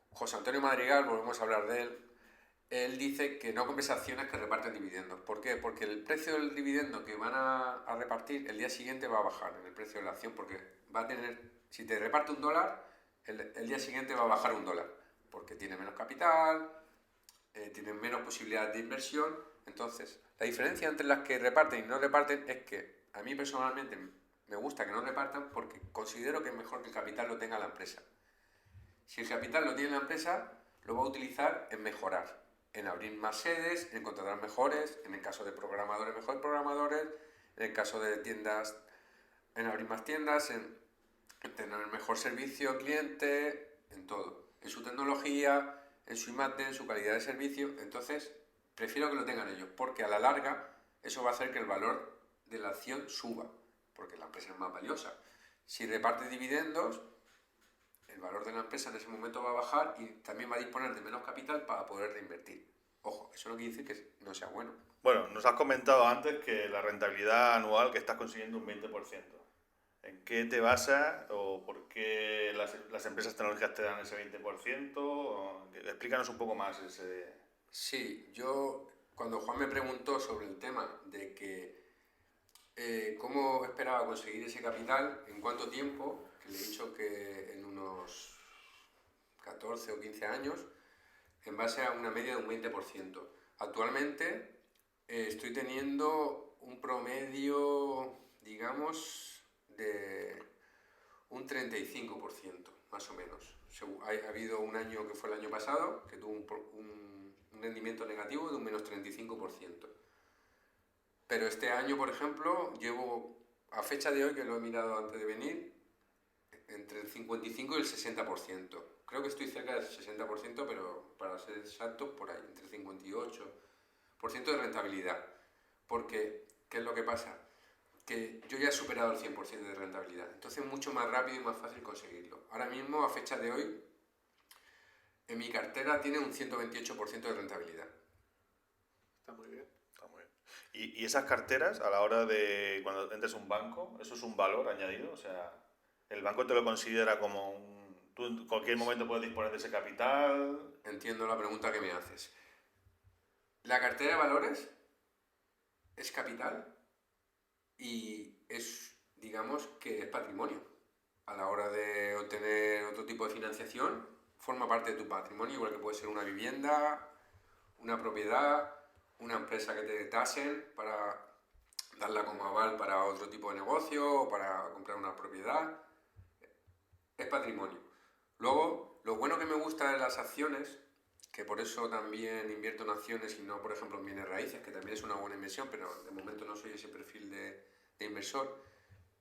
José Antonio Madrigal, volvemos a hablar de él dice que no compres acciones que reparten dividendos. ¿Por qué? Porque el precio del dividendo que van a repartir el día siguiente va a bajar en el precio de la acción porque va a tener, si te reparte $1, el día siguiente va a bajar $1 porque tiene menos capital, tienen menos posibilidades de inversión. Entonces, la diferencia entre las que reparten y no reparten es que a mí personalmente me gusta que no repartan porque considero que es mejor que el capital lo tenga la empresa. Si el capital lo tiene la empresa, lo va a utilizar en mejorar, en abrir más sedes, en contratar mejores, en el caso de programadores, mejores programadores, en el caso de tiendas, en abrir más tiendas, en tener mejor servicio al cliente, en todo, en su tecnología, en su I+D, en su calidad de servicio. Entonces prefiero que lo tengan ellos porque a la larga eso va a hacer que el valor de la acción suba porque la empresa es más valiosa. Si reparte dividendos, el valor de la empresa en ese momento va a bajar y también va a disponer de menos capital para poder reinvertir. Ojo, eso no quiere decir que no sea bueno. Bueno, nos has comentado antes que la rentabilidad anual que estás consiguiendo un 20%. ¿En qué te basas o por qué las empresas tecnológicas te dan ese 20%? Explícanos un poco más ese... Sí, cuando Juan me preguntó sobre el tema de que cómo esperaba conseguir ese capital, en cuánto tiempo, que le he dicho que en unos 14 o 15 años, en base a una media de un 20%. Actualmente Estoy teniendo un promedio, digamos, de un 35%, más o menos. Ha habido un año que fue el año pasado, que tuvo un rendimiento negativo de un menos 35%. Pero este año, por ejemplo, llevo, a fecha de hoy, que lo he mirado antes de venir, entre el 55 y el 60%. Creo que estoy cerca del 60%, pero para ser exacto, por ahí, entre el 58% de rentabilidad. Porque, ¿qué es lo que pasa? Que yo ya he superado el 100% de rentabilidad. Entonces es mucho más rápido y más fácil conseguirlo. Ahora mismo, a fecha de hoy, en mi cartera tiene un 128% de rentabilidad. Está muy bien. Está muy bien. ¿Y esas carteras, a la hora de cuando entres a un banco, eso es un valor añadido? O sea, ¿el banco te lo considera como un... tú en cualquier momento puedes disponer de ese capital? Entiendo la pregunta que me haces. La cartera de valores es capital y es, digamos, que es patrimonio. A la hora de obtener otro tipo de financiación, forma parte de tu patrimonio, igual que puede ser una vivienda, una propiedad, una empresa que te tasen para darla como aval para otro tipo de negocio o para comprar una propiedad. Es patrimonio. Luego, lo bueno que me gusta de las acciones, que por eso también invierto en acciones y no, por ejemplo, en bienes raíces, que también es una buena inversión, pero de momento no soy ese perfil de inversor,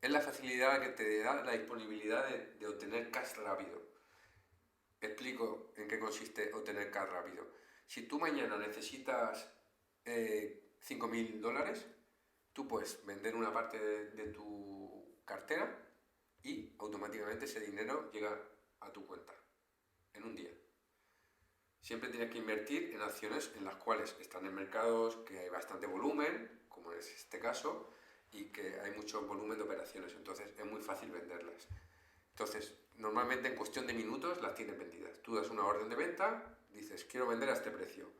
es la facilidad que te da la disponibilidad de obtener cash rápido. Explico en qué consiste obtener cash rápido. Si tú mañana necesitas $5.000, tú puedes vender una parte de tu cartera y automáticamente ese dinero llega a tu cuenta en un día. Siempre tienes que invertir en acciones en las cuales están en mercados que hay bastante volumen, como es este caso, y que hay mucho volumen de operaciones, entonces es muy fácil venderlas. Entonces, normalmente en cuestión de minutos las tienes vendidas. Tú das una orden de venta, dices, quiero vender a este precio.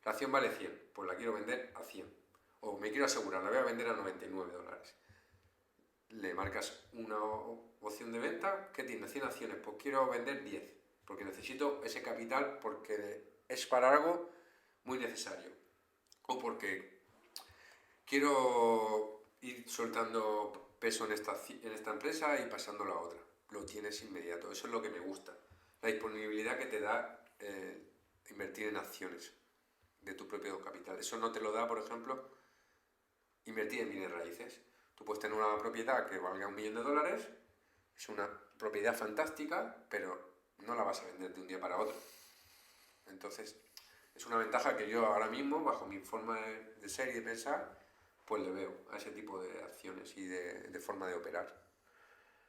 La acción vale 100, pues la quiero vender a 100. O me quiero asegurar, la voy a vender a $99. Le marcas una opción de venta, ¿qué tiene? 100 acciones, pues quiero vender 10, porque necesito ese capital porque es para algo muy necesario. O porque quiero ir soltando peso en esta empresa y pasándolo a otra. Lo tienes inmediato, eso es lo que me gusta. La disponibilidad que te da invertir en acciones de tu propio capital. Eso no te lo da, por ejemplo, invertir en bienes raíces. Tú puedes tener una propiedad que valga $1 millón, es una propiedad fantástica, pero no la vas a vender de un día para otro. Entonces, es una ventaja que yo ahora mismo, bajo mi forma de ser y de pensar, pues le veo a ese tipo de acciones y de forma de operar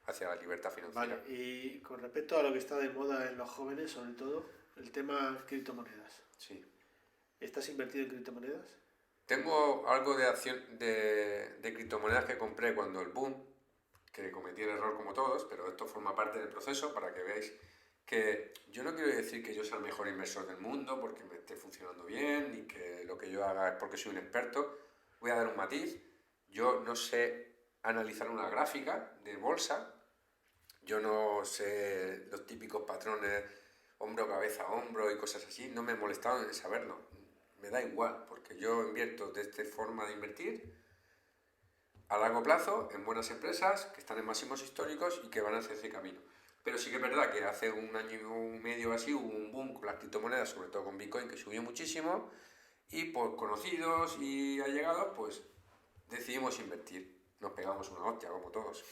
hacia la libertad financiera. Vale, y con respecto a lo que está de moda en los jóvenes, sobre todo, el tema criptomonedas. Sí. ¿Estás invertido en criptomonedas? Tengo algo de criptomonedas que compré cuando el boom, que cometí el error como todos, pero esto forma parte del proceso para que veáis que yo no quiero decir que yo sea el mejor inversor del mundo porque me esté funcionando bien ni que lo que yo haga es porque soy un experto. Voy a dar un matiz. Yo no sé analizar una gráfica de bolsa, yo no sé los típicos patrones hombro, cabeza, hombro y cosas así, no me he molestado en saberlo. Me da igual, porque yo invierto de esta forma de invertir a largo plazo en buenas empresas que están en máximos históricos y que van hacia ese camino. Pero sí que es verdad que hace un año y medio así hubo un boom con las criptomonedas, sobre todo con Bitcoin, que subió muchísimo, y por conocidos y allegados, pues decidimos invertir. Nos pegamos una hostia, como todos.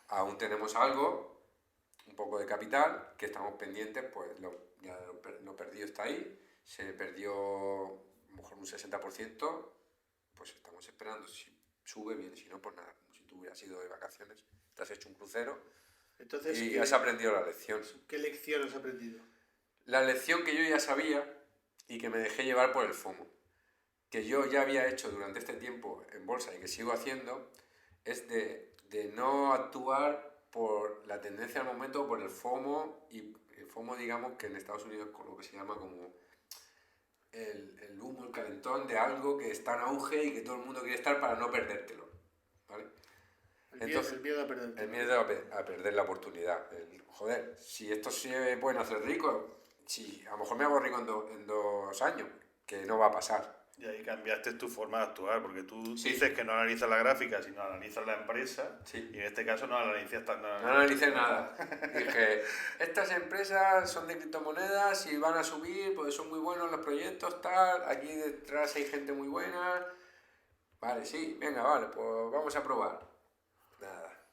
Aún tenemos algo, un poco de capital, que estamos pendientes, pues lo perdido está ahí. Se perdió a lo mejor un 60%, pues estamos esperando, si sube bien, si no, pues nada, como si tú hubieras ido de vacaciones, te has hecho un crucero. Entonces, y has aprendido la lección. ¿Qué lección has aprendido? La lección que yo ya sabía y que me dejé llevar por el FOMO, que yo ya había hecho durante este tiempo en bolsa y que sigo haciendo, es de no actuar por la tendencia al momento, por el FOMO, y el FOMO, digamos, que en Estados Unidos con lo que se llama como el humo, el calentón de algo que está en auge y que todo el mundo quiere estar para no perdértelo, ¿vale? Entonces, el miedo a perdértelo. El miedo a perder la oportunidad. Joder, si estos se pueden hacer ricos, si a lo mejor me hago rico en 2 años, que no va a pasar. Y ahí cambiaste tu forma de actuar, porque tú Sí. dices que no analizas la gráfica, sino analizas la empresa, Sí. y en este caso no analizas No analicé nada. Dije, estas empresas son de criptomonedas y van a subir porque son muy buenos los proyectos, tal. Aquí detrás hay gente muy buena. Vale, sí, venga, vale, pues vamos a probar. Nada.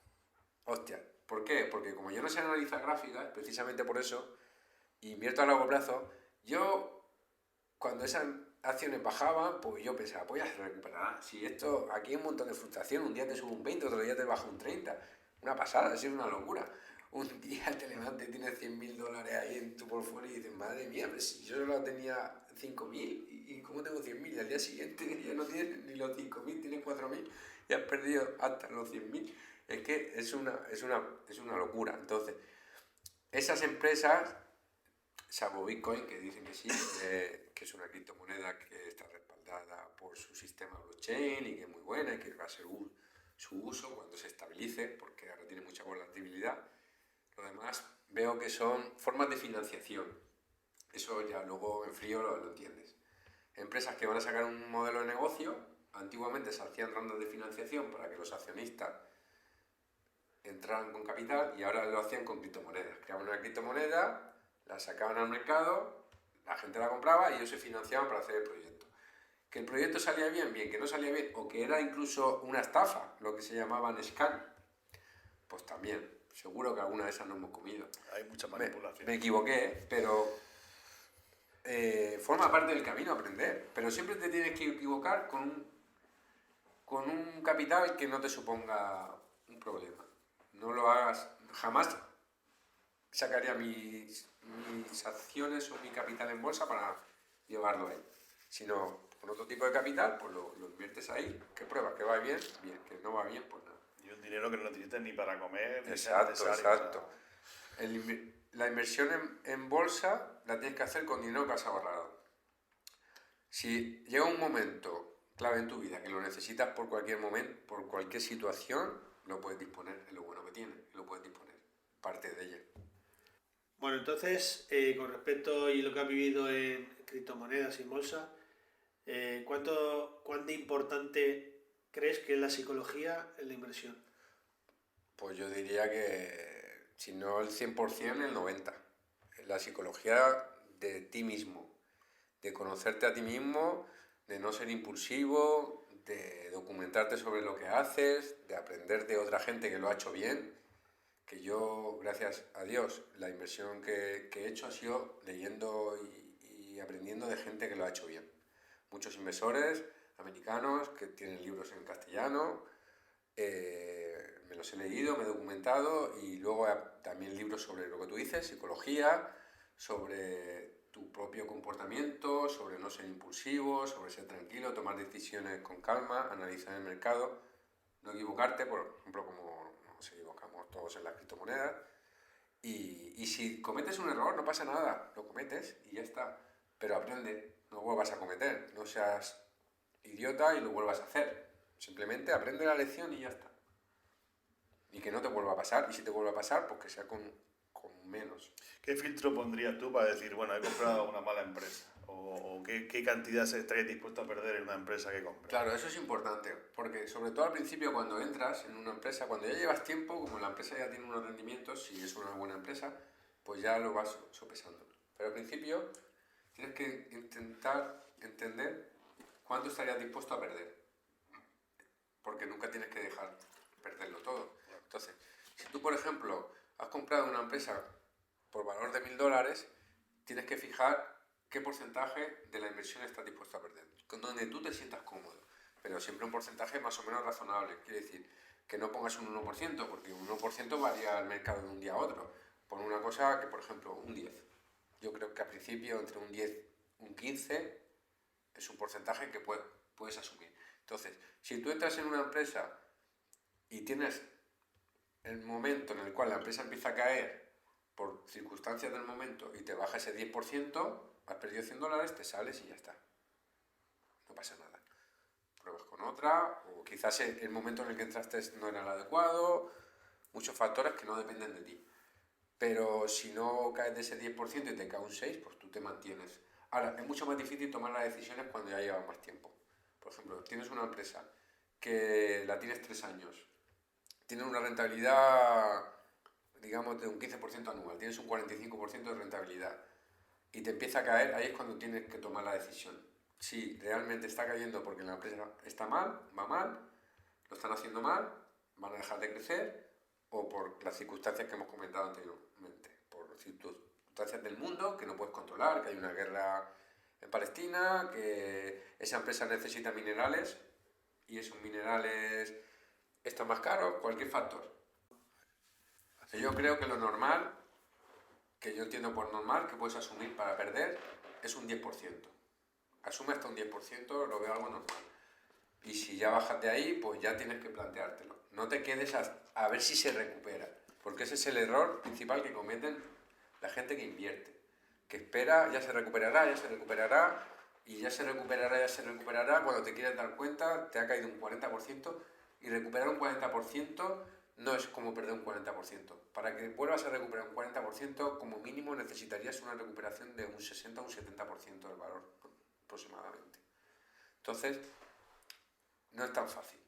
Hostia. ¿Por qué? Porque como yo no sé analizar gráficas, precisamente por eso, y invierto a largo plazo, yo, cuando esas acciones bajaban, pues yo pensaba, pues ya se recuperará. Si esto, aquí hay un montón de fluctuación, un día te sube un 20, otro día te baja un 30. Una pasada, es una locura. Un día te levantas y tienes 100.000 dólares ahí en tu portfolio y dices, madre mía, pero si yo solo tenía 5.000, ¿y cómo tengo 100.000? Y al día siguiente ya no tienes ni los 5.000, tienes 4.000 y has perdido hasta los 100.000. Es que es una locura. Entonces, esas empresas, salvo Bitcoin, que dicen que sí, que es una criptomoneda que está respaldada por su sistema blockchain y que es muy buena y que va a ser su uso cuando se estabilice, porque ahora tiene mucha volatilidad. Lo demás veo que son formas de financiación. Eso ya luego en frío lo entiendes. Empresas que van a sacar un modelo de negocio, antiguamente se hacían rondas de financiación para que los accionistas entraran con capital y ahora lo hacían con criptomonedas. Creaban una criptomoneda, la sacaban al mercado, la gente la compraba y ellos se financiaban para hacer el proyecto. Que el proyecto salía bien, bien, que no salía bien, o que era incluso una estafa, lo que se llamaban scam, pues también, seguro que alguna de esas no hemos comido. Hay mucha manipulación. Me equivoqué, pero forma parte del camino a aprender. Pero siempre te tienes que equivocar con un capital que no te suponga un problema. No lo hagas, jamás sacaría mis acciones o mi capital en bolsa para llevarlo ahí. Sino con otro tipo de capital, pues lo inviertes ahí, que pruebas que va bien, bien, que no va bien, pues nada. Y un dinero que no necesitas ni para comer, ni Exacto, necesario, exacto. La inversión en bolsa la tienes que hacer con dinero que has ahorrado. Si llega un momento clave en tu vida que lo necesitas por cualquier momento, por cualquier situación, lo puedes disponer, es lo bueno que tiene, lo puedes disponer, parte de ella. Bueno, entonces, con respecto a lo que has vivido en criptomonedas y en bolsa, ¿cuánto importante crees que es la psicología en la inversión? Pues yo diría que, si no el 100%, el 90%. La psicología de ti mismo, de conocerte a ti mismo, de no ser impulsivo, de documentarte sobre lo que haces, de aprender de otra gente que lo ha hecho bien. Que yo, gracias a Dios, la inversión que he hecho ha sido leyendo y aprendiendo de gente que lo ha hecho bien. Muchos inversores americanos que tienen libros en castellano, me los he leído, me he documentado y luego también libros sobre lo que tú dices, psicología, sobre tu propio comportamiento, sobre no ser impulsivo, sobre ser tranquilo, tomar decisiones con calma, analizar el mercado, no equivocarte, por ejemplo, como nos equivocamos todos en las criptomonedas. Y si cometes un error, no pasa nada, lo cometes y ya está. Pero aprende, no vuelvas a cometer, no seas idiota y lo vuelvas a hacer. Simplemente aprende la lección y ya está. Y que no te vuelva a pasar, y si te vuelve a pasar, pues que sea con menos. ¿Qué filtro pondrías tú para decir, bueno, he comprado una mala empresa? ¿O qué cantidad estarías dispuesto a perder en una empresa que compres? Claro, eso es importante, porque sobre todo al principio cuando entras en una empresa, cuando ya llevas tiempo, como la empresa ya tiene unos rendimientos, si es una buena empresa, pues ya lo vas sopesando. Pero al principio tienes que intentar entender cuánto estarías dispuesto a perder, porque nunca tienes que dejar perderlo todo. Entonces, si tú, por ejemplo, has comprado una empresa por valor de $1.000, tienes que fijar qué porcentaje de la inversión estás dispuesto a perder, donde tú te sientas cómodo, pero siempre un porcentaje más o menos razonable. Quiere decir, que no pongas un 1%, porque un 1% varía el mercado de un día a otro. Pon una cosa que, por ejemplo, un 10. Yo creo que al principio entre un 10 y un 15 es un porcentaje que puedes asumir. Entonces, si tú entras en una empresa y tienes el momento en el cual la empresa empieza a caer por circunstancias del momento y te baja ese 10%, has perdido $100, te sales y ya está. No pasa nada. Pruebas con otra, o quizás el momento en el que entraste no era el adecuado, muchos factores que no dependen de ti. Pero si no caes de ese 10% y te cae un 6%, pues tú te mantienes. Ahora, es mucho más difícil tomar las decisiones cuando ya llevas más tiempo. Por ejemplo, tienes una empresa que la tienes 3 años, tienes una rentabilidad, digamos, de un 15% anual, tienes un 45% de rentabilidad y te empieza a caer, ahí es cuando tienes que tomar la decisión. Si realmente está cayendo porque la empresa está mal, va mal, lo están haciendo mal, van a dejar de crecer, o por las circunstancias que hemos comentado anteriormente, por circunstancias del mundo que no puedes controlar, que hay una guerra en Palestina, que esa empresa necesita minerales y esos minerales están más caros, cualquier factor. Yo creo que lo normal, que yo entiendo por normal, que puedes asumir para perder, es un 10%. Asume hasta un 10%, lo veo algo normal. Y si ya bajas de ahí, pues ya tienes que planteártelo. No te quedes a ver si se recupera, porque ese es el error principal que cometen la gente que invierte, que espera, ya se recuperará, y ya se recuperará, cuando te quieres dar cuenta, te ha caído un 40%, y recuperar un 40% no es como perder un 40%. Para que vuelvas a recuperar un 40%, como mínimo necesitarías una recuperación de un 60 o un 70% del valor, aproximadamente. Entonces, no es tan fácil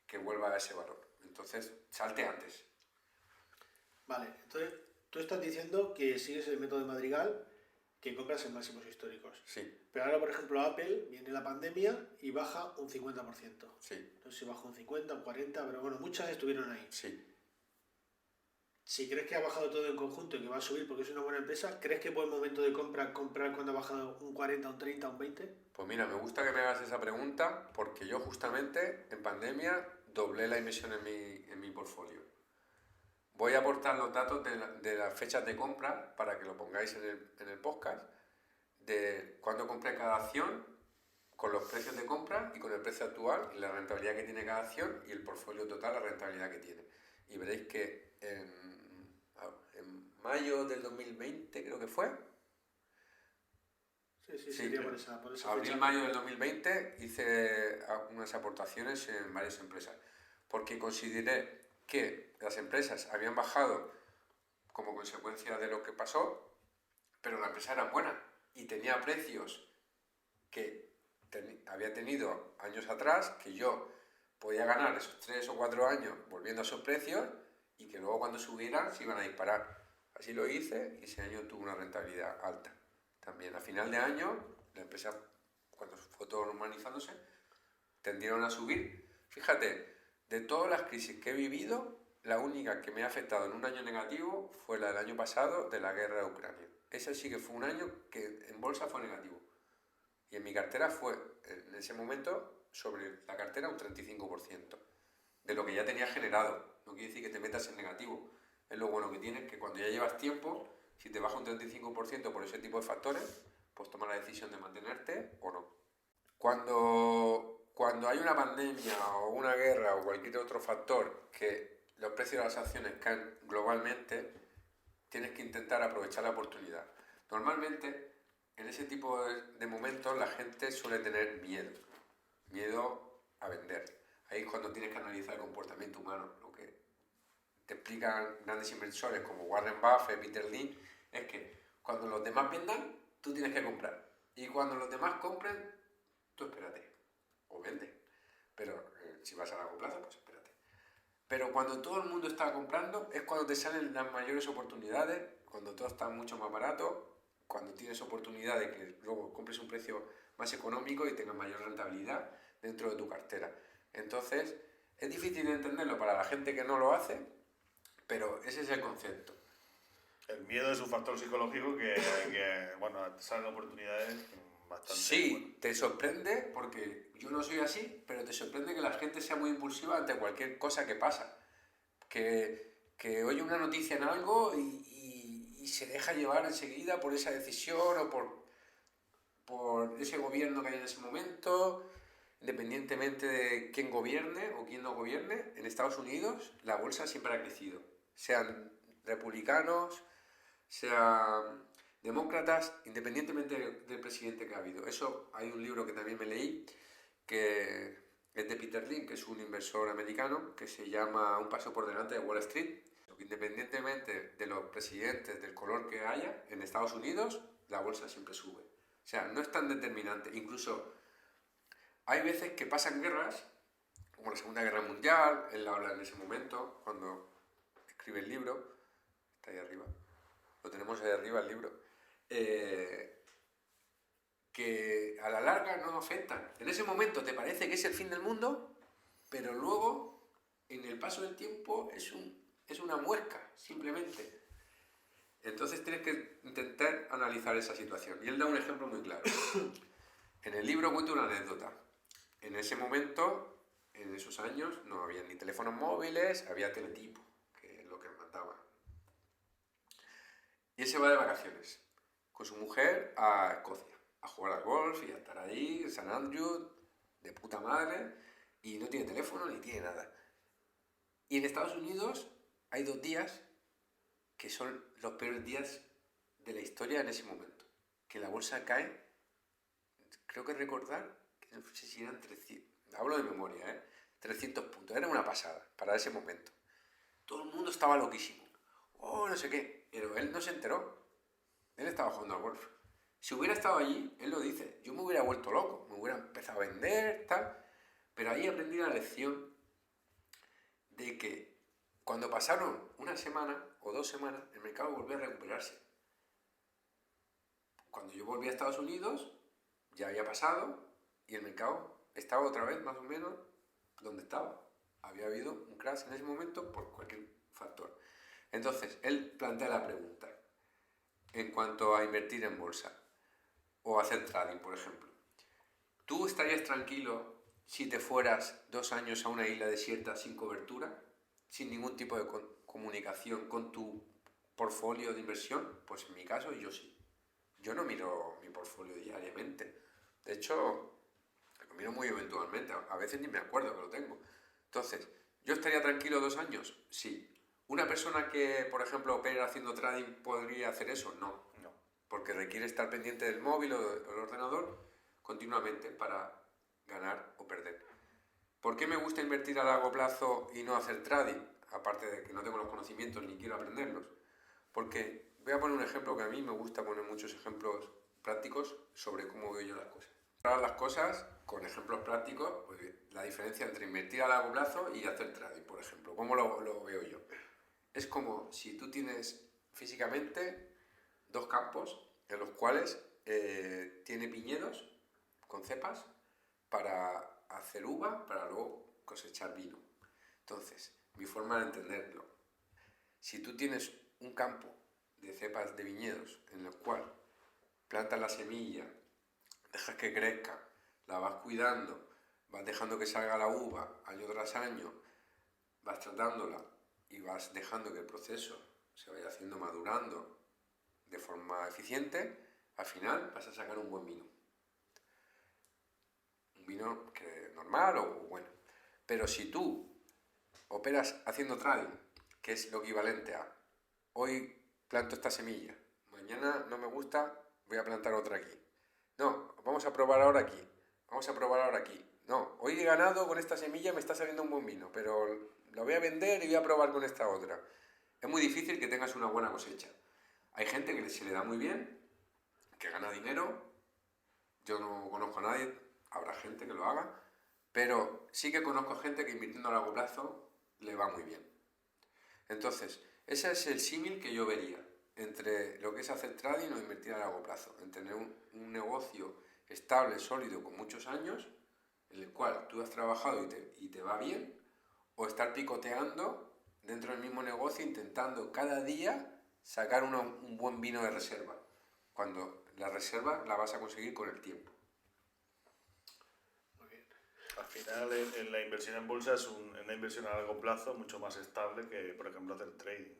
que vuelva a ese valor. Entonces, salte antes. Vale, entonces tú estás diciendo que sigues el método de Madrigal, que compras en máximos históricos. Sí, Pero ahora, por ejemplo, Apple viene la pandemia y baja un 50%. sí, No sé si baja un 50, un 40, pero bueno, muchas estuvieron ahí. sí. Si crees que ha bajado todo en conjunto y que va a subir porque es una buena empresa, ¿crees que es buen momento de comprar cuando ha bajado un 40, un 30, un 20? Pues mira, me gusta que me hagas esa pregunta porque yo justamente en pandemia doblé la inversión en mi portfolio. Voy a aportar los datos de las fechas de compra para que lo pongáis en el podcast, de cuándo compré cada acción, con los precios de compra y con el precio actual y la rentabilidad que tiene cada acción y el portfolio total, la rentabilidad que tiene. Y veréis que en mayo del 2020 creo que fue, Sí, sería por esa fecha. abril-mayo del 2020 hice unas aportaciones en varias empresas, porque consideré que las empresas habían bajado como consecuencia de lo que pasó, pero la empresa era buena y tenía precios que había tenido años atrás, que yo podía ganar esos 3 o 4 años volviendo a esos precios y que luego cuando subieran se iban a disparar. Así lo hice y ese año tuve una rentabilidad alta. También a final de año, la empresa, cuando fue todo normalizándose, tendieron a subir. Fíjate, de todas las crisis que he vivido, la única que me ha afectado en un año negativo fue la del año pasado de la guerra de Ucrania. Ese sí que fue un año que en bolsa fue negativo. Y en mi cartera fue, en ese momento, sobre la cartera un 35% de lo que ya tenía generado. No quiere decir que te metas en negativo. Es lo bueno que tienes, que cuando ya llevas tiempo, si te baja un 35% por ese tipo de factores, pues toma la decisión de mantenerte o no. Cuando hay una pandemia o una guerra o cualquier otro factor que los precios de las acciones caen globalmente, tienes que intentar aprovechar la oportunidad. Normalmente, en ese tipo de momentos, la gente suele tener miedo a vender. Ahí es cuando tienes que analizar el comportamiento humano. Lo que te explican grandes inversores como Warren Buffett, Peter Lynch, es que cuando los demás vendan, tú tienes que comprar. Y cuando los demás compren, tú espérate. O vende. Pero si vas a largo plazo, pues espérate. Pero cuando todo el mundo está comprando, es cuando te salen las mayores oportunidades, cuando todo está mucho más barato, cuando tienes oportunidad de que luego compres un precio más económico y tengas mayor rentabilidad dentro de tu cartera. Entonces, es difícil de entenderlo para la gente que no lo hace, pero ese es el concepto. El miedo es un factor psicológico que bueno, salen oportunidades bastante... Sí, bueno. te sorprende, porque yo no soy así, pero te sorprende que la gente sea muy impulsiva ante cualquier cosa que pasa. Que oye una noticia en algo y se deja llevar enseguida por esa decisión o por ese gobierno que hay en ese momento, independientemente de quién gobierne o quién no gobierne. En Estados Unidos la bolsa siempre ha crecido, sean republicanos, sean demócratas, independientemente del presidente que ha habido. Eso, hay un libro que también me leí, que es de Peter Lynch, que es un inversor americano, que se llama Un paso por delante de Wall Street. Independientemente de los presidentes, del color que haya, en Estados Unidos la bolsa siempre sube. O sea, no es tan determinante. Incluso hay veces que pasan guerras, como la Segunda Guerra Mundial, él habla en ese momento, cuando escribe el libro, está ahí arriba, lo tenemos ahí arriba el libro, que a la larga no afectan. En ese momento te parece que es el fin del mundo, pero luego, en el paso del tiempo, es una muesca, simplemente. Entonces tienes que intentar analizar esa situación. Y él da un ejemplo muy claro. En el libro cuenta una anécdota. En ese momento, en esos años, no había ni teléfonos móviles, había teletipo, que es lo que mandaba. Y él se va de vacaciones con su mujer a Escocia, a jugar al golf y a estar allí, en San Andrew, de puta madre, y no tiene teléfono ni tiene nada. Y en Estados Unidos hay 2 días que son los peores días de la historia en ese momento. Que la bolsa cae, creo que recordar, que no sé si eran 300, hablo de memoria, 300 puntos, era una pasada para ese momento. Todo el mundo estaba loquísimo. Oh, no sé qué, pero él no se enteró. Él estaba jugando al golf. Si hubiera estado allí, él lo dice, yo me hubiera vuelto loco, me hubiera empezado a vender, tal. Pero ahí aprendí la lección de que cuando pasaron una semana o 2 semanas, el mercado volvió a recuperarse. Cuando yo volví a Estados Unidos, ya había pasado y el mercado estaba otra vez más o menos donde estaba. Había habido un crash en ese momento por cualquier factor. Entonces, él plantea la pregunta en cuanto a invertir en bolsa o hacer trading, por ejemplo. ¿Tú estarías tranquilo si te fueras 2 años a una isla desierta sin cobertura, sin ningún tipo de comunicación con tu portfolio de inversión? Pues en mi caso yo sí. Yo no miro mi portfolio diariamente. De hecho, lo miro muy eventualmente. A veces ni me acuerdo que lo tengo. Entonces, ¿yo estaría tranquilo 2 años? Sí. ¿Una persona que, por ejemplo, opera haciendo trading podría hacer eso? No. No. Porque requiere estar pendiente del móvil o del ordenador continuamente para ganar o perder. ¿Por qué me gusta invertir a largo plazo y no hacer trading? Aparte de que no tengo los conocimientos ni quiero aprenderlos. Porque voy a poner un ejemplo que a mí me gusta poner muchos ejemplos prácticos sobre cómo veo yo las cosas. Para las cosas con ejemplos prácticos, pues la diferencia entre invertir a largo plazo y hacer trading, por ejemplo. ¿Cómo lo veo yo? Es como si tú tienes físicamente 2 campos en los cuales tiene viñedos con cepas para hacer uva, para luego cosechar vino. Entonces, mi forma de entenderlo, si tú tienes un campo de cepas de viñedos en el cual plantas la semilla, dejas que crezca, la vas cuidando, vas dejando que salga la uva año tras año, vas tratándola y vas dejando que el proceso se vaya haciendo madurando de forma eficiente, al final vas a sacar un buen vino. Un vino que normal o bueno. Pero si tú operas haciendo trading, que es lo equivalente a hoy planto esta semilla, mañana no me gusta, voy a plantar otra aquí. No, vamos a probar ahora aquí, vamos a probar ahora aquí. No, hoy he ganado con esta semilla, me está saliendo un buen vino, pero lo voy a vender y voy a probar con esta otra. Es muy difícil que tengas una buena cosecha. Hay gente que se le da muy bien, que gana dinero. Yo no conozco a nadie, habrá gente que lo haga, pero sí que conozco gente que invirtiendo a largo plazo le va muy bien. Entonces, ese es el símil que yo vería entre lo que es hacer trading o invertir a largo plazo, en tener un negocio estable, sólido, con muchos años, en el cual tú has trabajado y te va bien, o estar picoteando dentro del mismo negocio intentando cada día sacar un buen vino de reserva, cuando la reserva la vas a conseguir con el tiempo. Al final, en la inversión en bolsa es una inversión a largo plazo mucho más estable que, por ejemplo, hacer trading.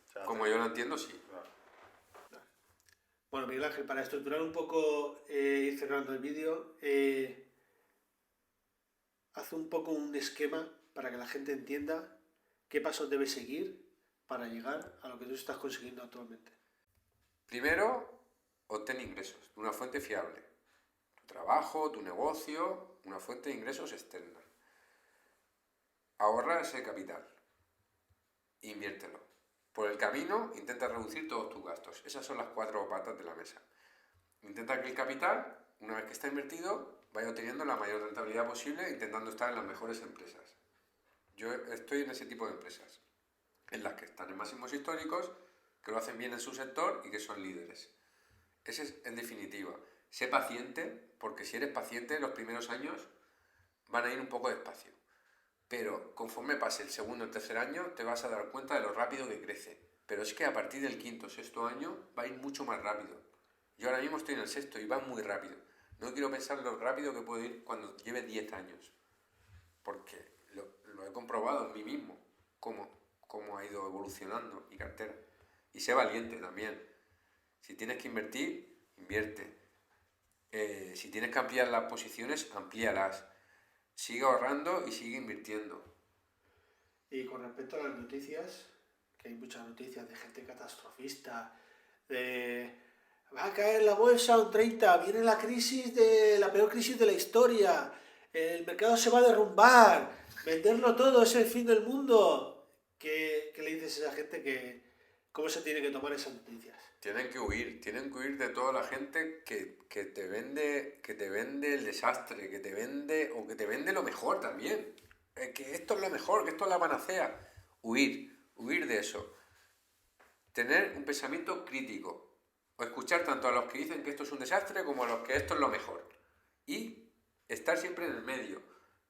O sea, Como yo lo entiendo, sí. Claro. Bueno, Miguel Ángel, para estructurar un poco, ir cerrando el vídeo, haz un poco un esquema para que la gente entienda qué pasos debe seguir para llegar a lo que tú estás consiguiendo actualmente. Primero, obtén ingresos de una fuente fiable. Tu trabajo, tu negocio, una fuente de ingresos externa. Ahorra ese capital. Inviértelo. Por el camino, intenta reducir todos tus gastos. Esas son las 4 patas de la mesa. Intenta que el capital, una vez que está invertido, vaya obteniendo la mayor rentabilidad posible, intentando estar en las mejores empresas. Yo estoy en ese tipo de empresas, en las que están en máximos históricos, que lo hacen bien en su sector y que son líderes. Ese es, en definitiva. Sé paciente, porque si eres paciente, los primeros años van a ir un poco despacio. Pero conforme pase el segundo o el tercer año, te vas a dar cuenta de lo rápido que crece. Pero es que a partir del quinto o sexto año va a ir mucho más rápido. Yo ahora mismo estoy en el sexto y va muy rápido. No quiero pensar lo rápido que puedo ir cuando lleve 10 años. Porque lo he comprobado en mí mismo, cómo ha ido evolucionando mi cartera. Y sé valiente también. Si tienes que invertir, invierte. Si tienes que ampliar las posiciones, amplíalas. Sigue ahorrando y sigue invirtiendo. Y con respecto a las noticias, que hay muchas noticias de gente catastrofista, de va a caer la bolsa un 30, viene la peor crisis de la historia, el mercado se va a derrumbar, venderlo todo es el fin del mundo. ¿Qué le dices a esa gente cómo se tiene que tomar esas noticias? Tienen que huir de toda la gente que te vende el desastre, que te vende lo mejor también. Que esto es lo mejor, que esto es la panacea. Huir de eso. Tener un pensamiento crítico. O escuchar tanto a los que dicen que esto es un desastre como a los que esto es lo mejor. Y estar siempre en el medio.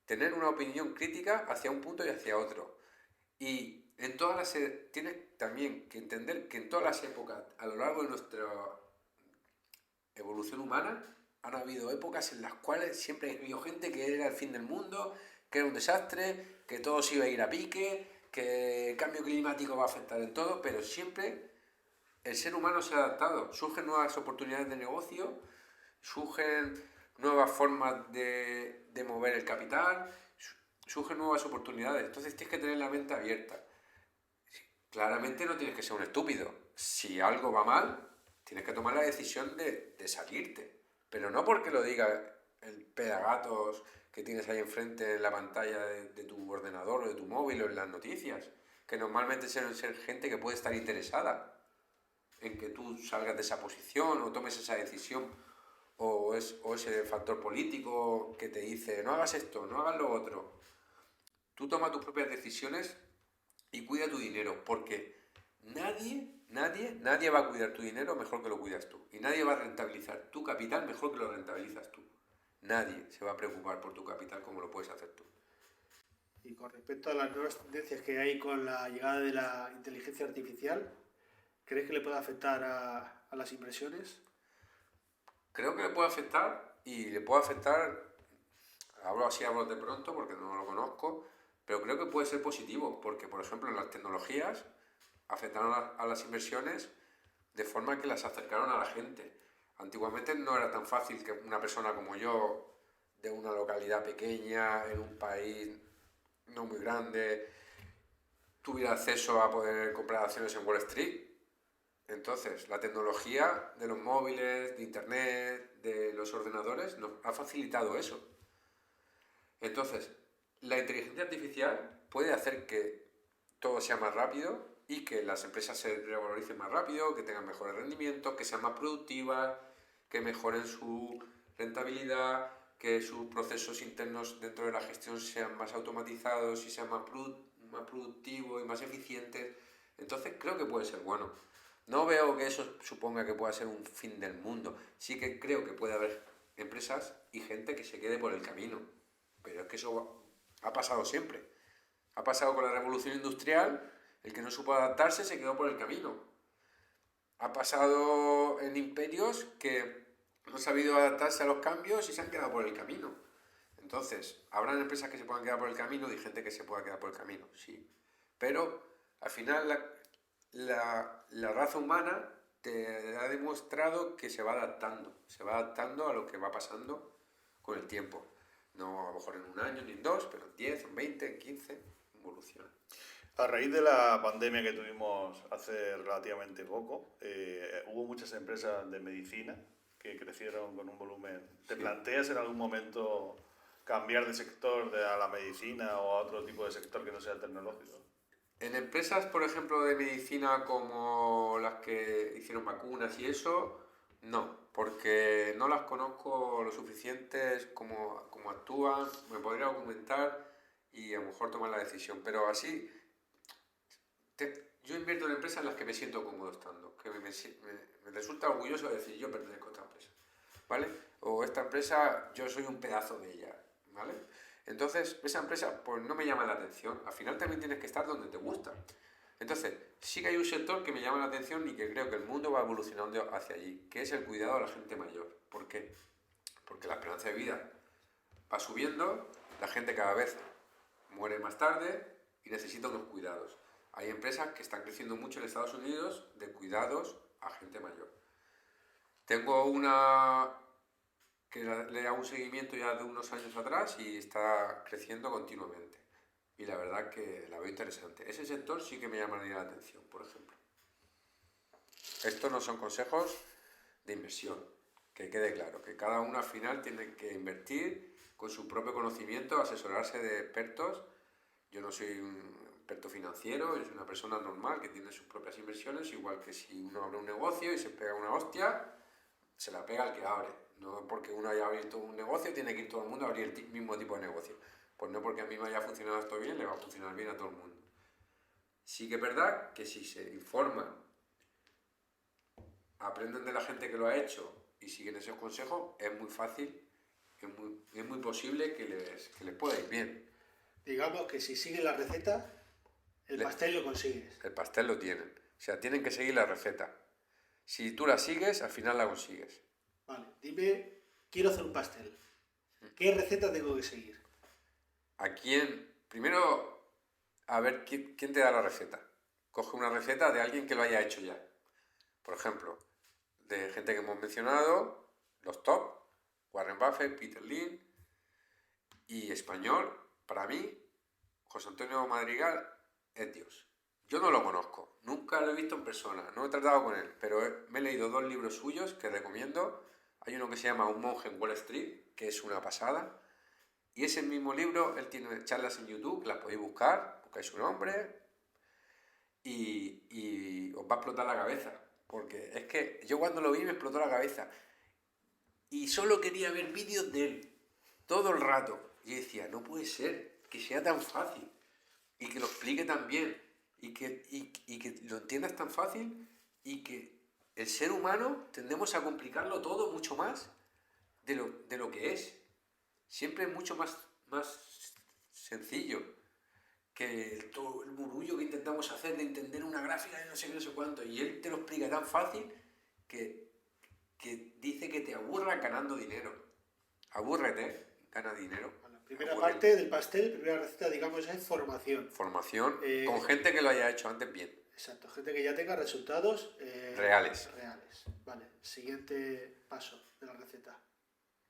Tener una opinión crítica hacia un punto y hacia otro. Y tienes también que entender que en todas las épocas, a lo largo de nuestra evolución humana, han habido épocas en las cuales siempre ha habido gente que era el fin del mundo, que era un desastre, que todo se iba a ir a pique, que el cambio climático va a afectar en todo, pero siempre el ser humano se ha adaptado. Surgen nuevas oportunidades de negocio, surgen nuevas formas de mover el capital, surgen nuevas oportunidades. Entonces tienes que tener la mente abierta. Claramente no tienes que ser un estúpido. Si algo va mal, tienes que tomar la decisión de salirte. Pero no porque lo diga el pedagatos que tienes ahí enfrente en la pantalla de tu ordenador o de tu móvil o en las noticias. Que normalmente suelen ser gente que puede estar interesada en que tú salgas de esa posición o tomes esa decisión. O ese factor político que te dice, no hagas esto, no hagas lo otro. Tú toma tus propias decisiones y cuida tu dinero, porque nadie va a cuidar tu dinero mejor que lo cuidas tú. Y nadie va a rentabilizar tu capital mejor que lo rentabilizas tú. Nadie se va a preocupar por tu capital como lo puedes hacer tú. Y con respecto a las nuevas tendencias que hay con la llegada de la inteligencia artificial, ¿crees que le puede afectar a las inversiones? Creo que le puede afectar y le puede afectar, hablo de pronto porque no lo conozco, pero creo que puede ser positivo, porque por ejemplo las tecnologías afectaron a las inversiones de forma que las acercaron a la gente. Antiguamente no era tan fácil que una persona como yo, de una localidad pequeña, en un país no muy grande, tuviera acceso a poder comprar acciones en Wall Street. Entonces, la tecnología de los móviles, de internet, de los ordenadores, nos ha facilitado eso. Entonces, la inteligencia artificial puede hacer que todo sea más rápido y que las empresas se revaloricen más rápido, que tengan mejores rendimientos, que sean más productivas, que mejoren su rentabilidad, que sus procesos internos dentro de la gestión sean más automatizados y sean más productivos y más eficientes. Entonces, creo que puede ser bueno. No veo que eso suponga que pueda ser un fin del mundo. Sí que creo que puede haber empresas y gente que se quede por el camino. Pero es que eso ha pasado siempre. Ha pasado con la revolución industrial, el que no supo adaptarse se quedó por el camino. Ha pasado en imperios que no han sabido adaptarse a los cambios y se han quedado por el camino. Entonces, habrán empresas que se puedan quedar por el camino y gente que se pueda quedar por el camino, sí. Pero al final la raza humana te ha demostrado que se va adaptando a lo que va pasando con el tiempo. No a lo mejor en un año ni en 2, pero en 10, en 20, en 15, evoluciona. A raíz de la pandemia que tuvimos hace relativamente poco, hubo muchas empresas de medicina que crecieron con un volumen. ¿Te planteas en algún momento cambiar de sector a la medicina o a otro tipo de sector que no sea tecnológico? En empresas, por ejemplo, de medicina como las que hicieron vacunas y eso, no. porque no las conozco lo suficientes como actúan, me podría documentar y a lo mejor tomar la decisión, pero así yo invierto en empresas en las que me siento cómodo estando, que me resulta orgulloso de decir yo pertenezco a esta empresa, ¿vale? O esta empresa, yo soy un pedazo de ella, ¿vale? Entonces, esa empresa pues no me llama la atención, al final también tienes que estar donde te gusta. Entonces, sí que hay un sector que me llama la atención y que creo que el mundo va evolucionando hacia allí, que es el cuidado a la gente mayor. ¿Por qué? Porque la esperanza de vida va subiendo, la gente cada vez muere más tarde y necesita unos cuidados. Hay empresas que están creciendo mucho en Estados Unidos de cuidados a gente mayor. Tengo una que le hago un seguimiento ya de unos años atrás y está creciendo continuamente. Y la verdad que la veo interesante. Ese sector sí que me llamaría la atención, por ejemplo. Estos no son consejos de inversión, que quede claro, que cada uno al final tiene que invertir con su propio conocimiento, asesorarse de expertos. Yo no soy un experto financiero, yo soy una persona normal que tiene sus propias inversiones, igual que si uno abre un negocio y se pega una hostia, se la pega al que abre. No porque uno haya abierto un negocio tiene que ir todo el mundo a abrir el mismo tipo de negocio. Pues no porque a mí me haya funcionado esto bien, le va a funcionar bien a todo el mundo. Sí que es verdad que si se informan, aprenden de la gente que lo ha hecho y siguen esos consejos, es muy fácil, es muy posible que les pueda ir bien. Digamos que si sigues la receta, el pastel lo consigues. El pastel lo tienen. O sea, tienen que seguir la receta. Si tú la sigues, al final la consigues. Vale, dime, quiero hacer un pastel. ¿Qué receta tengo que seguir? ¿A quién? Primero, a ver quién te da la receta. Coge una receta de alguien que lo haya hecho ya. Por ejemplo, de gente que hemos mencionado, los top, Warren Buffett, Peter Lynn, y español, para mí, José Antonio Madrigal es Dios. Yo no lo conozco, nunca lo he visto en persona, no he tratado con él, pero me he leído 2 libros suyos que recomiendo. Hay uno que se llama Un monje en Wall Street, que es una pasada, y ese mismo libro, él tiene charlas en YouTube, que las podéis buscar, buscáis su nombre, y os va a explotar la cabeza, porque es que yo cuando lo vi me explotó la cabeza, y solo quería ver vídeos de él, todo el rato, y decía, no puede ser que sea tan fácil, y que lo explique tan bien, y que lo entiendas tan fácil, y que el ser humano tendemos a complicarlo todo mucho más de lo que es. Siempre es mucho más sencillo que todo el murullo que intentamos hacer de entender una gráfica de no sé qué, no sé cuánto. Y él te lo explica tan fácil que dice que te aburra ganando dinero. Abúrrete, gana dinero. Bueno, primera parte del pastel, primera receta, digamos, es formación. Formación con gente que lo haya hecho antes bien. Exacto, gente que ya tenga resultados reales. Vale, siguiente paso de la receta.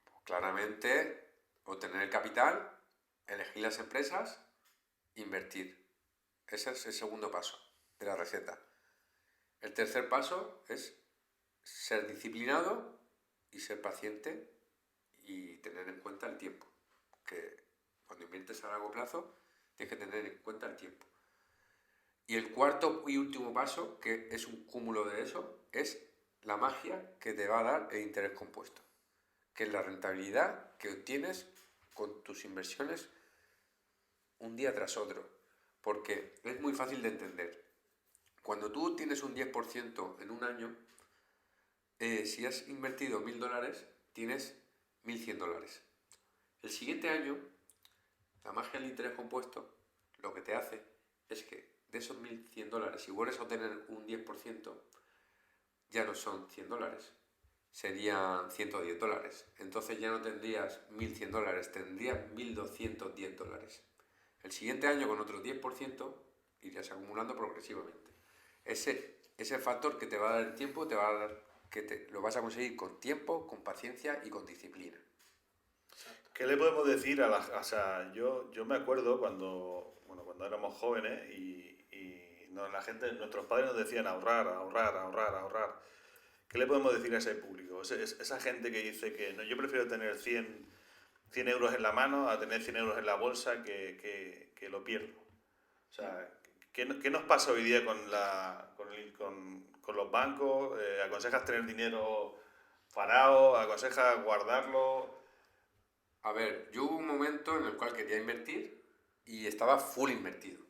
Pues claramente, obtener el capital, elegir las empresas, invertir. Ese es el segundo paso de la receta. El tercer paso es ser disciplinado y ser paciente y tener en cuenta el tiempo. Que cuando inviertes a largo plazo, tienes que tener en cuenta el tiempo. Y el cuarto y último paso, que es un cúmulo de eso, es la magia que te va a dar el interés compuesto, que es la rentabilidad que obtienes con tus inversiones un día tras otro, porque es muy fácil de entender. Cuando tú tienes un 10% en un año, si has invertido $1.000, tienes $1.100. El siguiente año, la magia del interés compuesto, lo que te hace es que de esos $1.100, si vuelves a obtener un 10%, ya no son $100, serían $110. Entonces ya no tendrías $1.100, tendrías $1.210. El siguiente año, con otro 10%, irías acumulando progresivamente. Ese factor que te va a dar el tiempo, te va a dar que lo vas a conseguir con tiempo, con paciencia y con disciplina. ¿Qué le podemos decir a la... O sea, yo me acuerdo cuando éramos jóvenes y la gente, nuestros padres nos decían ahorrar. ¿Qué le podemos decir a ese público? Esa gente que dice que no, yo prefiero tener 100 euros en la mano a tener 100 euros en la bolsa que lo pierdo. O sea, ¿qué nos pasa hoy día con los bancos? ¿Aconsejas tener dinero parado, aconseja guardarlo. A ver, yo hubo un momento en el cual quería invertir y estaba full invertido.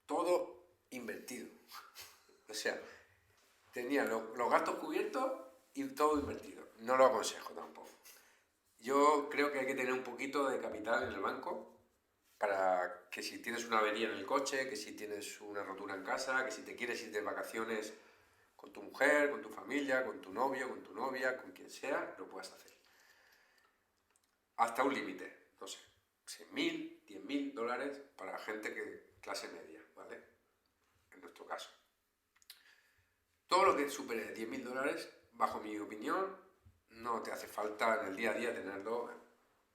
Todo invertido. O sea, tenía los gastos cubiertos y todo invertido. No lo aconsejo tampoco. Yo creo que hay que tener un poquito de capital en el banco para que si tienes una avería en el coche, que si tienes una rotura en casa, que si te quieres ir de vacaciones con tu mujer, con tu familia, con tu novio, con tu novia, con quien sea, lo puedas hacer. Hasta un límite, no sé, 6.000, 10.000 dólares para gente que clase media, ¿vale? En nuestro caso. Todo lo que supere 10.000 dólares, bajo mi opinión, no te hace falta en el día a día tenerlo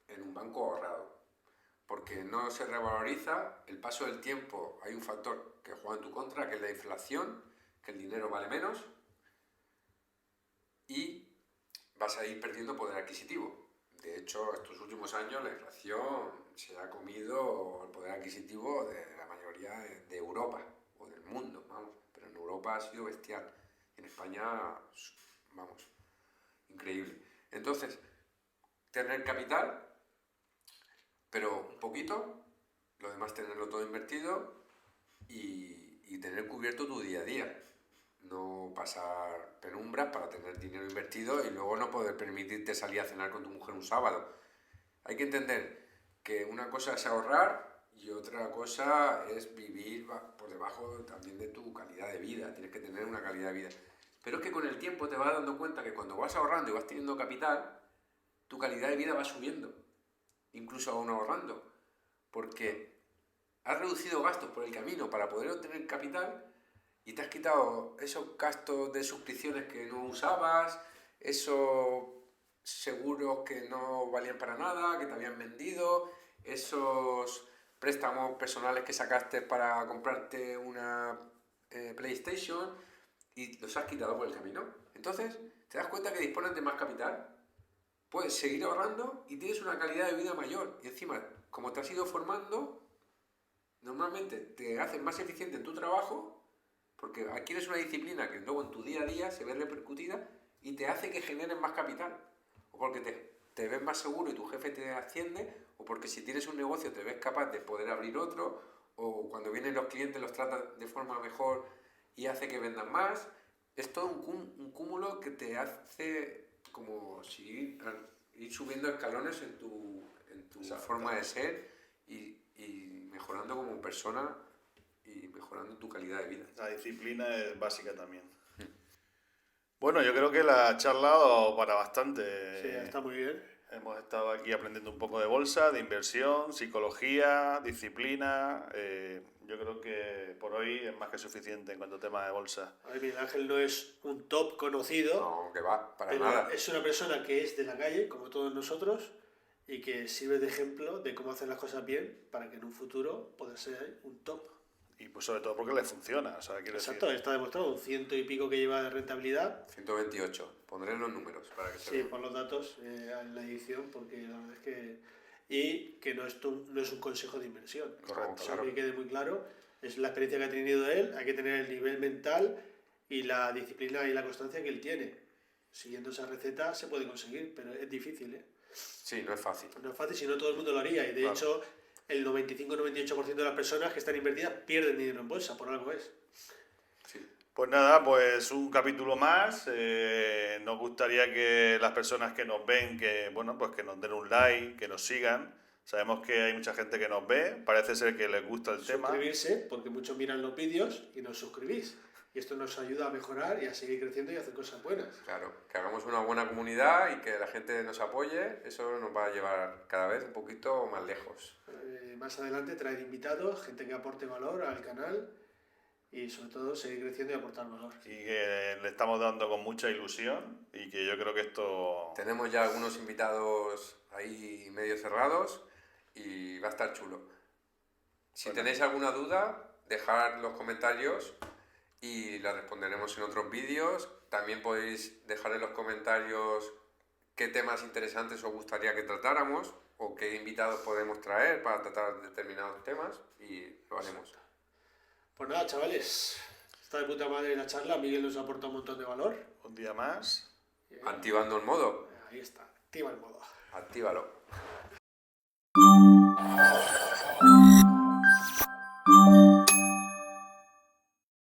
en un banco ahorrado. Porque no se revaloriza, el paso del tiempo, hay un factor que juega en tu contra, que es la inflación, que el dinero vale menos y vas a ir perdiendo poder adquisitivo. De hecho, estos últimos años la inflación se ha comido el poder adquisitivo de la mayoría de Europa o del mundo, vamos. Pero en Europa ha sido bestial. En España, vamos, increíble. Entonces, tener capital, pero un poquito, lo demás tenerlo todo invertido y tener cubierto tu día a día. No pasar penumbras para tener dinero invertido y luego no poder permitirte salir a cenar con tu mujer un sábado. Hay que entender que una cosa es ahorrar y otra cosa es vivir por debajo también de tu calidad de vida. Tienes que tener una calidad de vida. Pero es que con el tiempo te vas dando cuenta que cuando vas ahorrando y vas teniendo capital, tu calidad de vida va subiendo, incluso aún ahorrando, porque has reducido gastos por el camino para poder obtener capital y te has quitado esos gastos de suscripciones que no usabas, esos seguros que no valían para nada, que te habían vendido, esos préstamos personales que sacaste para comprarte una PlayStation y los has quitado por el camino. Entonces, te das cuenta que dispones de más capital, puedes seguir ahorrando y tienes una calidad de vida mayor. Y encima, como te has ido formando, normalmente te haces más eficiente en tu trabajo porque adquieres una disciplina que luego en tu día a día se ve repercutida y te hace que generes más capital. O porque te ves más seguro y tu jefe te asciende, o porque si tienes un negocio te ves capaz de poder abrir otro, o cuando vienen los clientes los tratas de forma mejor y hace que vendan más. Es todo un cúmulo que te hace como si ir subiendo escalones en tu forma de ser y mejorando como persona y mejorando tu calidad de vida. La disciplina es básica también. Bueno, yo creo que la ha charlado para bastante. Sí, está muy bien. Hemos estado aquí aprendiendo un poco de bolsa, de inversión, psicología, disciplina. Yo creo que por hoy es más que suficiente en cuanto a tema de bolsa. A ver, Miguel Ángel no es un top conocido, No, que va, para pero nada. es una persona que es de la calle, como todos nosotros, y que sirve de ejemplo de cómo hacer las cosas bien para que en un futuro pueda ser un top. Y pues sobre todo porque le funciona. O sea, quiero Exacto, decir, está demostrado, un 100 y pico que lleva de rentabilidad. 128. Pondré los números para que se Sí, vean. por los datos en la edición, porque la verdad es que... Y que no es un consejo de inversión. Correcto, Eso claro. que quede muy claro. Es la experiencia que ha tenido él, hay que tener el nivel mental y la disciplina y la constancia que él tiene. Siguiendo esa receta se puede conseguir, pero es difícil, ¿eh? Sí, no es fácil. No es fácil, si no todo el mundo lo haría. Y de Claro. hecho, el 95-98% de las personas que están invertidas pierden dinero en bolsa, por algo es. Sí. pues nada, pues un capítulo más. Nos gustaría que las personas que nos ven, que bueno, pues que nos den un like, que nos sigan. Sabemos que hay mucha gente que nos ve, parece ser que les gusta el tema. Suscribirse, porque muchos miran los vídeos y nos suscribís. Y esto nos ayuda a mejorar y a seguir creciendo y a hacer cosas buenas. Claro, que hagamos una buena comunidad y que la gente nos apoye, eso nos va a llevar cada vez un poquito más lejos. Más adelante traer invitados, gente que aporte valor al canal y sobre todo seguir creciendo y aportar valor. Y que le estamos dando con mucha ilusión y que yo creo que esto... Tenemos ya algunos invitados ahí medio cerrados y va a estar chulo. Si Bueno. tenéis alguna duda, dejad los comentarios y la responderemos en otros vídeos. También podéis dejar en los comentarios qué temas interesantes os gustaría que tratáramos o qué invitados podemos traer para tratar determinados temas y lo haremos. Pues nada, chavales, está de puta madre la charla. Miguel nos aporta un montón de valor. Un día más. Activando el modo. Ahí está, activa el modo. Actívalo.